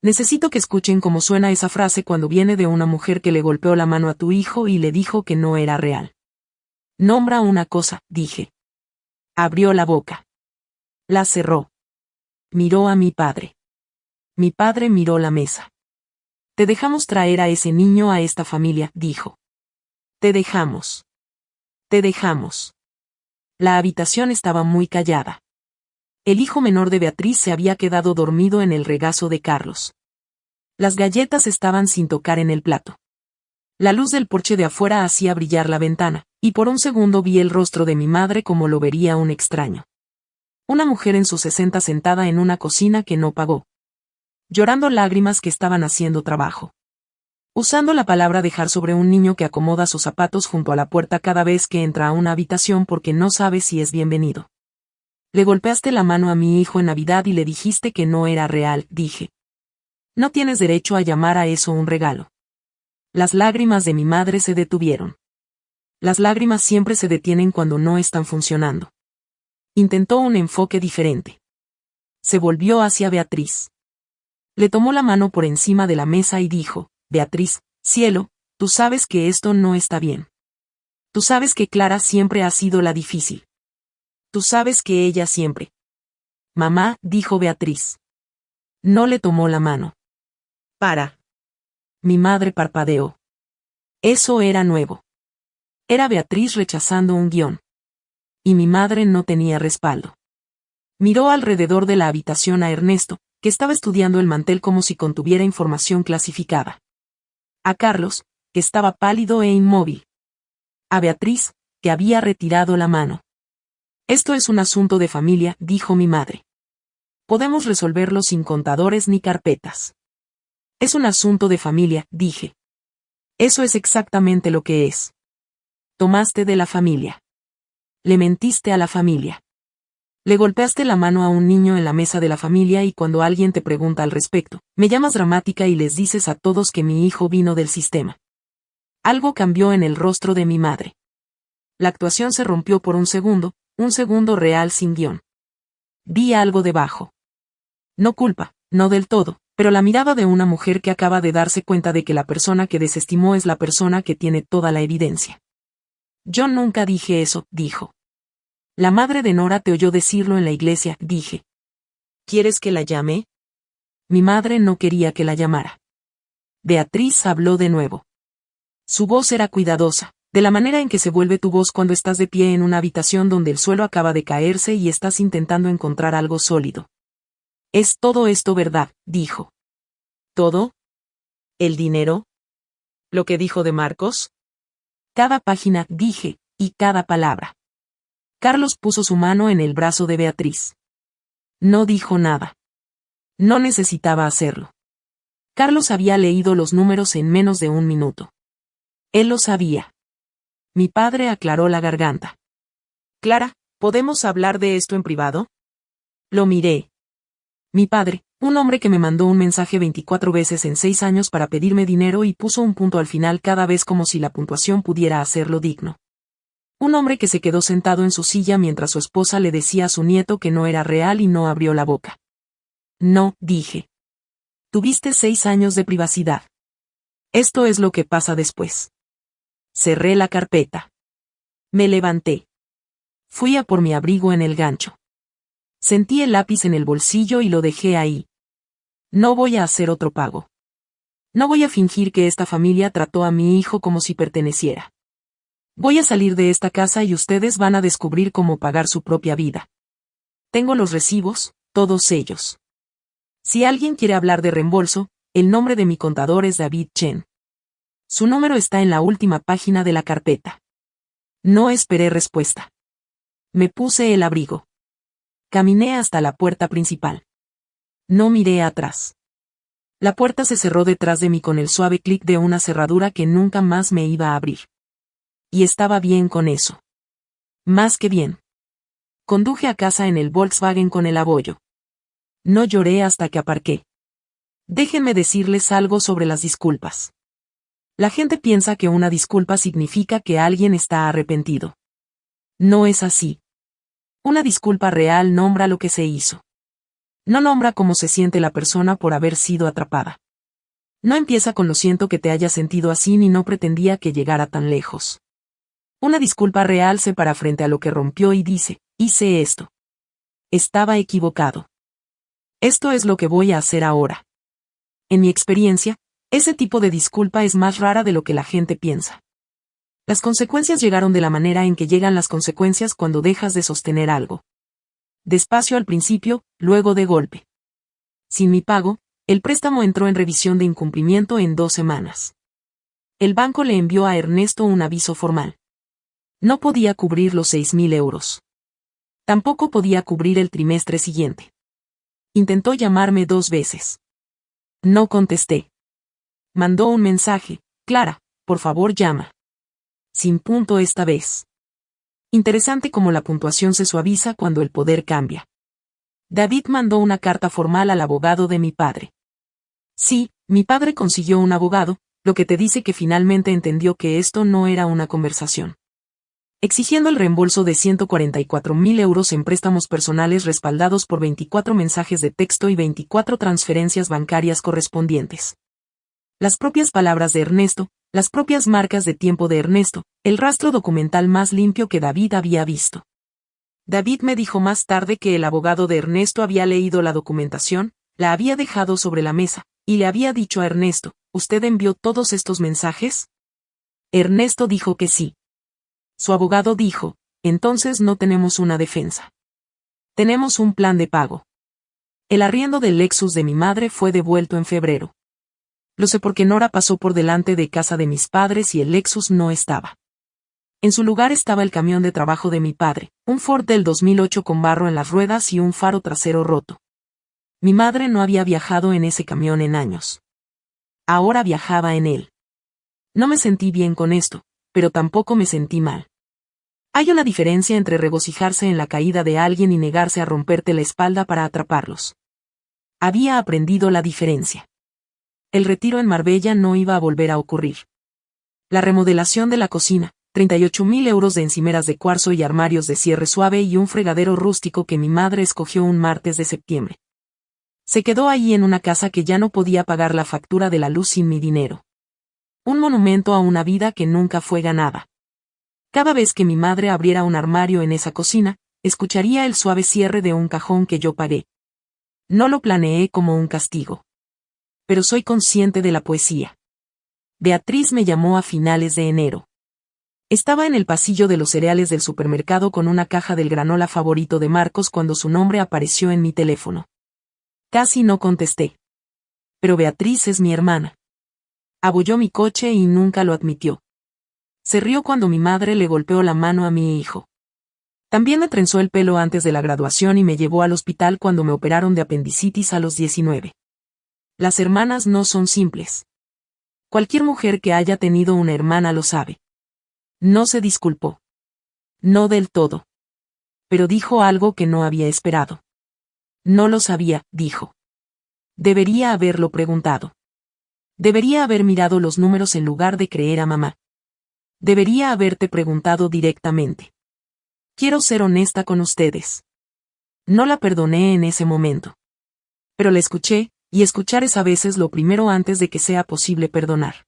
Necesito que escuchen cómo suena esa frase cuando viene de una mujer que le golpeó la mano a tu hijo y le dijo que no era real. Nombra una cosa, dije. Abrió la boca. La cerró. Miró a mi padre. Mi padre miró la mesa. Te dejamos traer a ese niño a esta familia, dijo. Te dejamos. Te dejamos. La habitación estaba muy callada. El hijo menor de Beatriz se había quedado dormido en el regazo de Carlos. Las galletas estaban sin tocar en el plato. La luz del porche de afuera hacía brillar la ventana, y por un segundo vi el rostro de mi madre como lo vería un extraño. Una mujer en sus 60 sentada en una cocina que no pagó. Llorando lágrimas que estaban haciendo trabajo. Usando la palabra dejar sobre un niño que acomoda sus zapatos junto a la puerta cada vez que entra a una habitación porque no sabe si es bienvenido. Le golpeaste la mano a mi hijo en Navidad y le dijiste que no era real, dije. No tienes derecho a llamar a eso un regalo. Las lágrimas de mi madre se detuvieron. Las lágrimas siempre se detienen cuando no están funcionando. Intentó un enfoque diferente. Se volvió hacia Beatriz. Le tomó la mano por encima de la mesa y dijo, Beatriz, cielo, tú sabes que esto no está bien. Tú sabes que Clara siempre ha sido la difícil. Tú sabes que ella siempre. Mamá, dijo Beatriz. No le tomó la mano. Para. Mi madre parpadeó. Eso era nuevo. Era Beatriz rechazando un guión. Y mi madre no tenía respaldo. Miró alrededor de la habitación a Ernesto, que estaba estudiando el mantel como si contuviera información clasificada. A Carlos, que estaba pálido e inmóvil. A Beatriz, que había retirado la mano. Esto es un asunto de familia, dijo mi madre. Podemos resolverlo sin contadores ni carpetas. Es un asunto de familia, dije. Eso es exactamente lo que es. Tomaste de la familia. Le mentiste a la familia. Le golpeaste la mano a un niño en la mesa de la familia y cuando alguien te pregunta al respecto, me llamas dramática y les dices a todos que mi hijo vino del sistema. Algo cambió en el rostro de mi madre. La actuación se rompió por un segundo real sin guión. Vi algo debajo. No culpa, no del todo, pero la mirada de una mujer que acaba de darse cuenta de que la persona que desestimó es la persona que tiene toda la evidencia. Yo nunca dije eso, dijo. La madre de Nora te oyó decirlo en la iglesia, dije. ¿Quieres que la llame? Mi madre no quería que la llamara. Beatriz habló de nuevo. Su voz era cuidadosa, de la manera en que se vuelve tu voz cuando estás de pie en una habitación donde el suelo acaba de caerse y estás intentando encontrar algo sólido. ¿Es todo esto verdad?, dijo. ¿Todo? ¿El dinero? ¿Lo que dijo de Marcos? Cada página, dije, y cada palabra. Carlos puso su mano en el brazo de Beatriz. No dijo nada. No necesitaba hacerlo. Carlos había leído los números en menos de un minuto. Él lo sabía. Mi padre aclaró la garganta. Clara, ¿podemos hablar de esto en privado? Lo miré. Mi padre, un hombre que me mandó un mensaje 24 veces en 6 años para pedirme dinero y puso un punto al final cada vez como si la puntuación pudiera hacerlo digno. Un hombre que se quedó sentado en su silla mientras su esposa le decía a su nieto que no era real y no abrió la boca. No, dije. Tuviste 6 años de privacidad. Esto es lo que pasa después. Cerré la carpeta. Me levanté. Fui a por mi abrigo en el gancho. Sentí el lápiz en el bolsillo y lo dejé ahí. No voy a hacer otro pago. No voy a fingir que esta familia trató a mi hijo como si perteneciera. Voy a salir de esta casa y ustedes van a descubrir cómo pagar su propia vida. Tengo los recibos, todos ellos. Si alguien quiere hablar de reembolso, el nombre de mi contador es David Chen. Su número está en la última página de la carpeta. No esperé respuesta. Me puse el abrigo. Caminé hasta la puerta principal. No miré atrás. La puerta se cerró detrás de mí con el suave clic de una cerradura que nunca más me iba a abrir. Y estaba bien con eso. Más que bien. Conduje a casa en el Volkswagen con el abollo. No lloré hasta que aparqué. Déjenme decirles algo sobre las disculpas. La gente piensa que una disculpa significa que alguien está arrepentido. No es así. Una disculpa real nombra lo que se hizo. No nombra cómo se siente la persona por haber sido atrapada. No empieza con lo siento que te haya sentido así ni no pretendía que llegara tan lejos. Una disculpa real se para frente a lo que rompió y dice, hice esto. Estaba equivocado. Esto es lo que voy a hacer ahora. En mi experiencia, ese tipo de disculpa es más rara de lo que la gente piensa. Las consecuencias llegaron de la manera en que llegan las consecuencias cuando dejas de sostener algo. Despacio al principio, luego de golpe. Sin mi pago, el préstamo entró en revisión de incumplimiento en 2 semanas. El banco le envió a Ernesto un aviso formal. No podía cubrir los 6.000 euros. Tampoco podía cubrir el trimestre siguiente. Intentó llamarme 2 veces. No contesté. Mandó un mensaje, Clara, por favor llama. Sin punto esta vez. Interesante cómo la puntuación se suaviza cuando el poder cambia. David mandó una carta formal al abogado de mi padre. Sí, mi padre consiguió un abogado, lo que te dice que finalmente entendió que esto no era una conversación. Exigiendo el reembolso de 144.000 euros en préstamos personales respaldados por 24 mensajes de texto y 24 transferencias bancarias correspondientes. Las propias palabras de Ernesto, las propias marcas de tiempo de Ernesto, el rastro documental más limpio que David había visto. David me dijo más tarde que el abogado de Ernesto había leído la documentación, la había dejado sobre la mesa, y le había dicho a Ernesto, ¿usted envió todos estos mensajes? Ernesto dijo que sí. Su abogado dijo, entonces no tenemos una defensa. Tenemos un plan de pago. El arriendo del Lexus de mi madre fue devuelto en febrero. Lo sé porque Nora pasó por delante de casa de mis padres y el Lexus no estaba. En su lugar estaba el camión de trabajo de mi padre, un Ford del 2008 con barro en las ruedas y un faro trasero roto. Mi madre no había viajado en ese camión en años. Ahora viajaba en él. No me sentí bien con esto, pero tampoco me sentí mal. Hay una diferencia entre regocijarse en la caída de alguien y negarse a romperte la espalda para atraparlos. Había aprendido la diferencia. El retiro en Marbella no iba a volver a ocurrir. La remodelación de la cocina, 38.000 euros de encimeras de cuarzo y armarios de cierre suave y un fregadero rústico que mi madre escogió un martes de septiembre. Se quedó ahí en una casa que ya no podía pagar la factura de la luz sin mi dinero. Un monumento a una vida que nunca fue ganada. Cada vez que mi madre abriera un armario en esa cocina, escucharía el suave cierre de un cajón que yo pagué. No lo planeé como un castigo. Pero soy consciente de la poesía. Beatriz me llamó a finales de enero. Estaba en el pasillo de los cereales del supermercado con una caja del granola favorito de Marcos cuando su nombre apareció en mi teléfono. Casi no contesté. Pero Beatriz es mi hermana. Abolló mi coche y nunca lo admitió. Se rió cuando mi madre le golpeó la mano a mi hijo. También me trenzó el pelo antes de la graduación y me llevó al hospital cuando me operaron de apendicitis a los 19. Las hermanas no son simples. Cualquier mujer que haya tenido una hermana lo sabe. No se disculpó. No del todo. Pero dijo algo que no había esperado. No lo sabía, dijo. Debería haberlo preguntado. Debería haber mirado los números en lugar de creer a mamá. Debería haberte preguntado directamente. Quiero ser honesta con ustedes. No la perdoné en ese momento. Pero la escuché, y escuchar es a veces lo primero antes de que sea posible perdonar.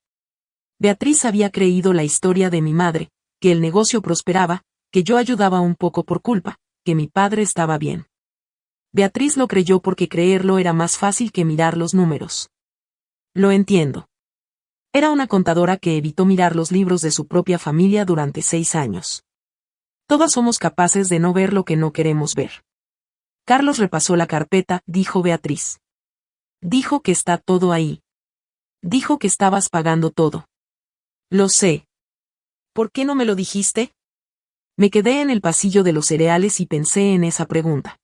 Beatriz había creído la historia de mi madre, que el negocio prosperaba, que yo ayudaba un poco por culpa, que mi padre estaba bien. Beatriz lo creyó porque creerlo era más fácil que mirar los números. Lo entiendo. Era una contadora que evitó mirar los libros de su propia familia durante 6 años. Todas somos capaces de no ver lo que no queremos ver. Carlos repasó la carpeta, dijo Beatriz. Dijo que está todo ahí. Dijo que estabas pagando todo. Lo sé. ¿Por qué no me lo dijiste? Me quedé en el pasillo de los cereales y pensé en esa pregunta.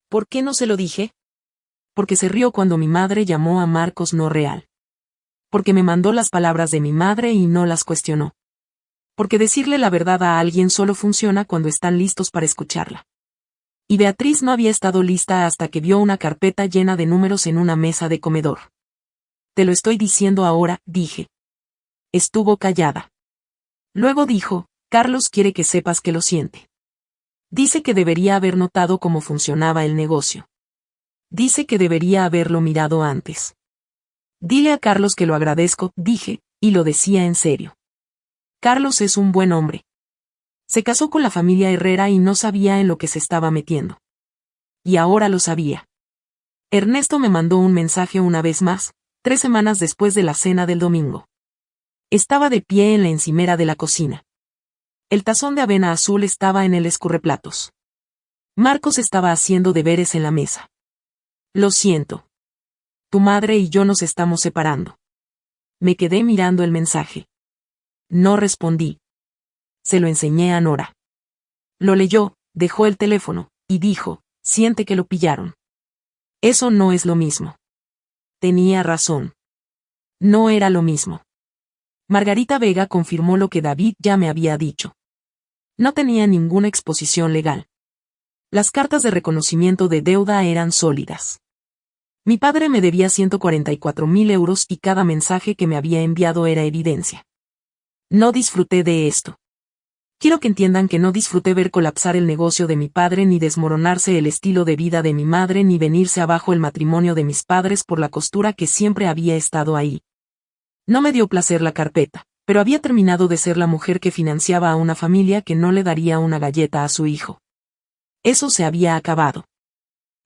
¿Por qué no se lo dije? Porque se rió cuando mi madre llamó a Marcos no real. Porque me mandó las palabras de mi madre y no las cuestionó. Porque decirle la verdad a alguien solo funciona cuando están listos para escucharla. Y Beatriz no había estado lista hasta que vio una carpeta llena de números en una mesa de comedor. Te lo estoy diciendo ahora, dije. Estuvo callada. Luego dijo, Carlos quiere que sepas que lo siente. Dice que debería haber notado cómo funcionaba el negocio. Dice que debería haberlo mirado antes. Dile a Carlos que lo agradezco, dije, y lo decía en serio. Carlos es un buen hombre. Se casó con la familia Herrera y no sabía en lo que se estaba metiendo. Y ahora lo sabía. Ernesto me mandó un mensaje una vez más, 3 semanas después de la cena del domingo. Estaba de pie en la encimera de la cocina. El tazón de avena azul estaba en el escurreplatos. Marcos estaba haciendo deberes en la mesa. Lo siento. Tu madre y yo nos estamos separando. Me quedé mirando el mensaje. No respondí. Se lo enseñé a Nora. Lo leyó, dejó el teléfono, y dijo, siente que lo pillaron. Eso no es lo mismo. Tenía razón. No era lo mismo. Margarita Vega confirmó lo que David ya me había dicho. No tenía ninguna exposición legal. Las cartas de reconocimiento de deuda eran sólidas. Mi padre me debía 144.000 euros y cada mensaje que me había enviado era evidencia. No disfruté de esto. Quiero que entiendan que no disfruté ver colapsar el negocio de mi padre ni desmoronarse el estilo de vida de mi madre ni venirse abajo el matrimonio de mis padres por la costura que siempre había estado ahí. No me dio placer la carpeta, pero había terminado de ser la mujer que financiaba a una familia que no le daría una galleta a su hijo. Eso se había acabado.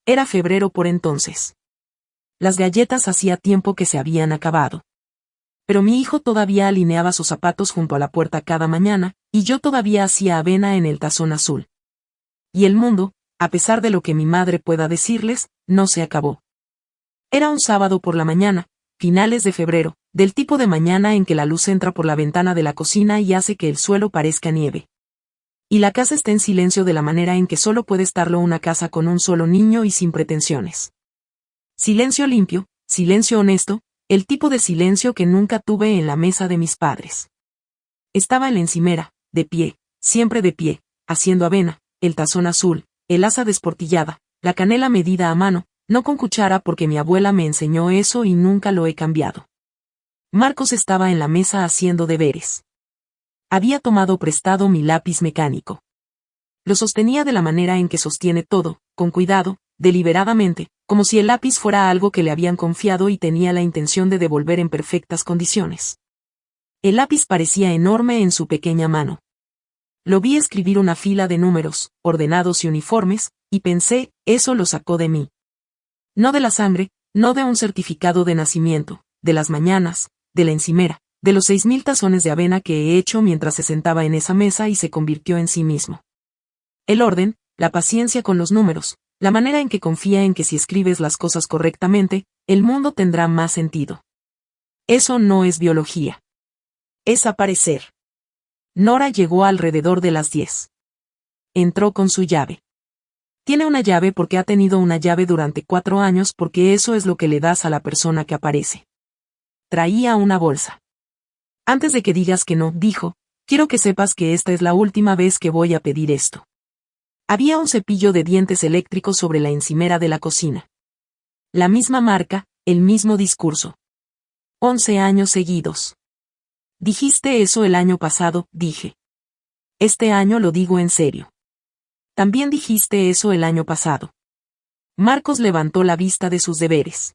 Era febrero por entonces. Las galletas hacía tiempo que se habían acabado. Pero mi hijo todavía alineaba sus zapatos junto a la puerta cada mañana, y yo todavía hacía avena en el tazón azul. Y el mundo, a pesar de lo que mi madre pueda decirles, no se acabó. Era un sábado por la mañana, finales de febrero, del tipo de mañana en que la luz entra por la ventana de la cocina y hace que el suelo parezca nieve. Y la casa está en silencio de la manera en que solo puede estarlo una casa con un solo niño y sin pretensiones. Silencio limpio, silencio honesto, el tipo de silencio que nunca tuve en la mesa de mis padres. Estaba en la encimera, de pie, siempre de pie, haciendo avena, el tazón azul, el asa desportillada, la canela medida a mano, no con cuchara porque mi abuela me enseñó eso y nunca lo he cambiado. Marcos estaba en la mesa haciendo deberes. Había tomado prestado mi lápiz mecánico. Lo sostenía de la manera en que sostiene todo, con cuidado, deliberadamente, como si el lápiz fuera algo que le habían confiado y tenía la intención de devolver en perfectas condiciones. El lápiz parecía enorme en su pequeña mano. Lo vi escribir una fila de números, ordenados y uniformes, y pensé, eso lo sacó de mí. No de la sangre, no de un certificado de nacimiento, de las mañanas, de la encimera, de los 6.000 tazones de avena que he hecho mientras se sentaba en esa mesa y se convirtió en sí mismo. El orden, la paciencia con los números, la manera en que confía en que si escribes las cosas correctamente, el mundo tendrá más sentido. Eso no es biología. Es aparecer. Nora llegó alrededor de las 10. Entró con su llave. Tiene una llave porque ha tenido una llave durante 4 años porque eso es lo que le das a la persona que aparece. Traía una bolsa. Antes de que digas que no, dijo, quiero que sepas que esta es la última vez que voy a pedir esto. Había un cepillo de dientes eléctrico sobre la encimera de la cocina. La misma marca, el mismo discurso. 11 años seguidos. Dijiste eso el año pasado, dije. Este año lo digo en serio. También dijiste eso el año pasado. Marcos levantó la vista de sus deberes.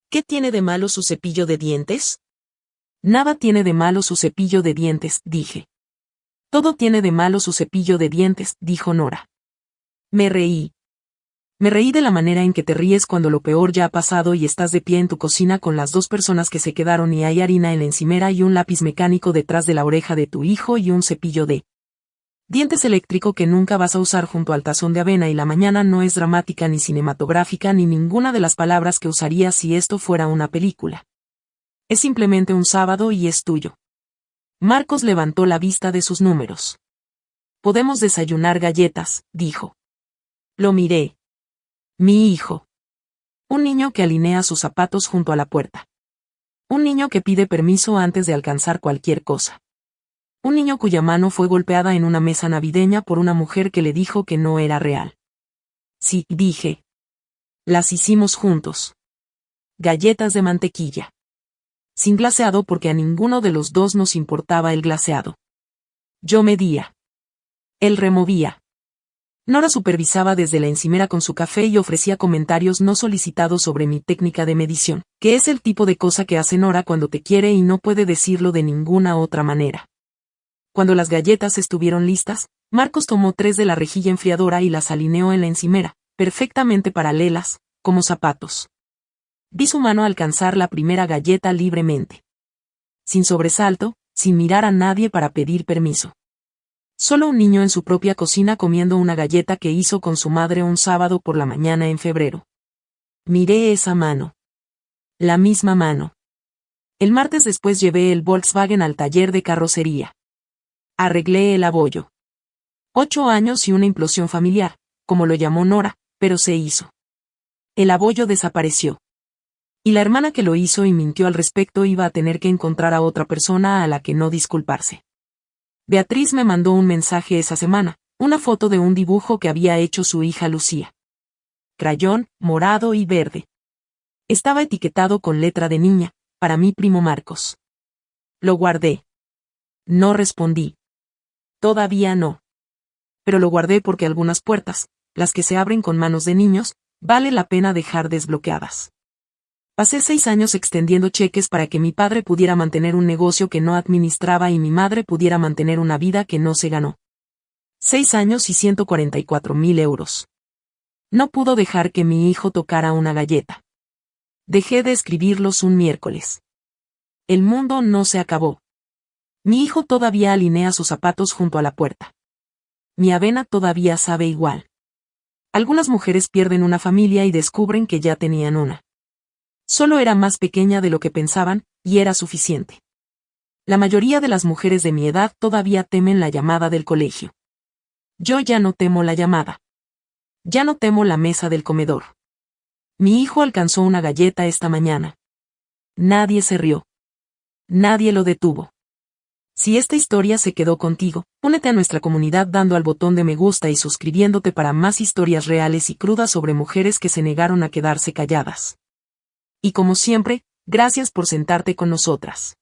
¿Qué tiene de malo su cepillo de dientes? Nada tiene de malo su cepillo de dientes, dije. Todo tiene de malo su cepillo de dientes, dijo Nora. Me reí. Me reí de la manera en que te ríes cuando lo peor ya ha pasado y estás de pie en tu cocina con las 2 personas que se quedaron y hay harina en la encimera y un lápiz mecánico detrás de la oreja de tu hijo y un cepillo de dientes eléctrico que nunca vas a usar junto al tazón de avena y la mañana no es dramática ni cinematográfica ni ninguna de las palabras que usarías si esto fuera una película. Es simplemente un sábado y es tuyo. Marcos levantó la vista de sus números. Podemos desayunar galletas, dijo. Lo miré. Mi hijo. Un niño que alinea sus zapatos junto a la puerta. Un niño que pide permiso antes de alcanzar cualquier cosa. Un niño cuya mano fue golpeada en una mesa navideña por una mujer que le dijo que no era real. Sí, dije. Las hicimos juntos. Galletas de mantequilla. Sin glaseado porque a ninguno de los dos nos importaba el glaseado. Yo medía. Él removía. Nora supervisaba desde la encimera con su café y ofrecía comentarios no solicitados sobre mi técnica de medición, que es el tipo de cosa que hace Nora cuando te quiere y no puede decirlo de ninguna otra manera. Cuando las galletas estuvieron listas, Marcos tomó 3 de la rejilla enfriadora y las alineó en la encimera, perfectamente paralelas, como zapatos. Vi su mano alcanzar la primera galleta libremente. Sin sobresalto, sin mirar a nadie para pedir permiso. Solo un niño en su propia cocina comiendo una galleta que hizo con su madre un sábado por la mañana en febrero. Miré esa mano. La misma mano. El martes después llevé el Volkswagen al taller de carrocería. Arreglé el abollo. 8 años y una implosión familiar, como lo llamó Nora, pero se hizo. El abollo desapareció. Y la hermana que lo hizo y mintió al respecto iba a tener que encontrar a otra persona a la que no disculparse. Beatriz me mandó un mensaje esa semana, una foto de un dibujo que había hecho su hija Lucía. Crayón, morado y verde. Estaba etiquetado con letra de niña, para mi primo Marcos. Lo guardé. No respondí. Todavía no. Pero lo guardé porque algunas puertas, las que se abren con manos de niños, vale la pena dejar desbloqueadas. Pasé 6 años extendiendo cheques para que mi padre pudiera mantener un negocio que no administraba y mi madre pudiera mantener una vida que no se ganó. 6 años y 144.000 euros. No pudo dejar que mi hijo tocara una galleta. Dejé de escribirlos un miércoles. El mundo no se acabó. Mi hijo todavía alinea sus zapatos junto a la puerta. Mi avena todavía sabe igual. Algunas mujeres pierden una familia y descubren que ya tenían una. Solo era más pequeña de lo que pensaban, y era suficiente. La mayoría de las mujeres de mi edad todavía temen la llamada del colegio. Yo ya no temo la llamada. Ya no temo la mesa del comedor. Mi hijo alcanzó una galleta esta mañana. Nadie se rió. Nadie lo detuvo. Si esta historia se quedó contigo, únete a nuestra comunidad dando al botón de me gusta y suscribiéndote para más historias reales y crudas sobre mujeres que se negaron a quedarse calladas. Y como siempre, gracias por sentarte con nosotras.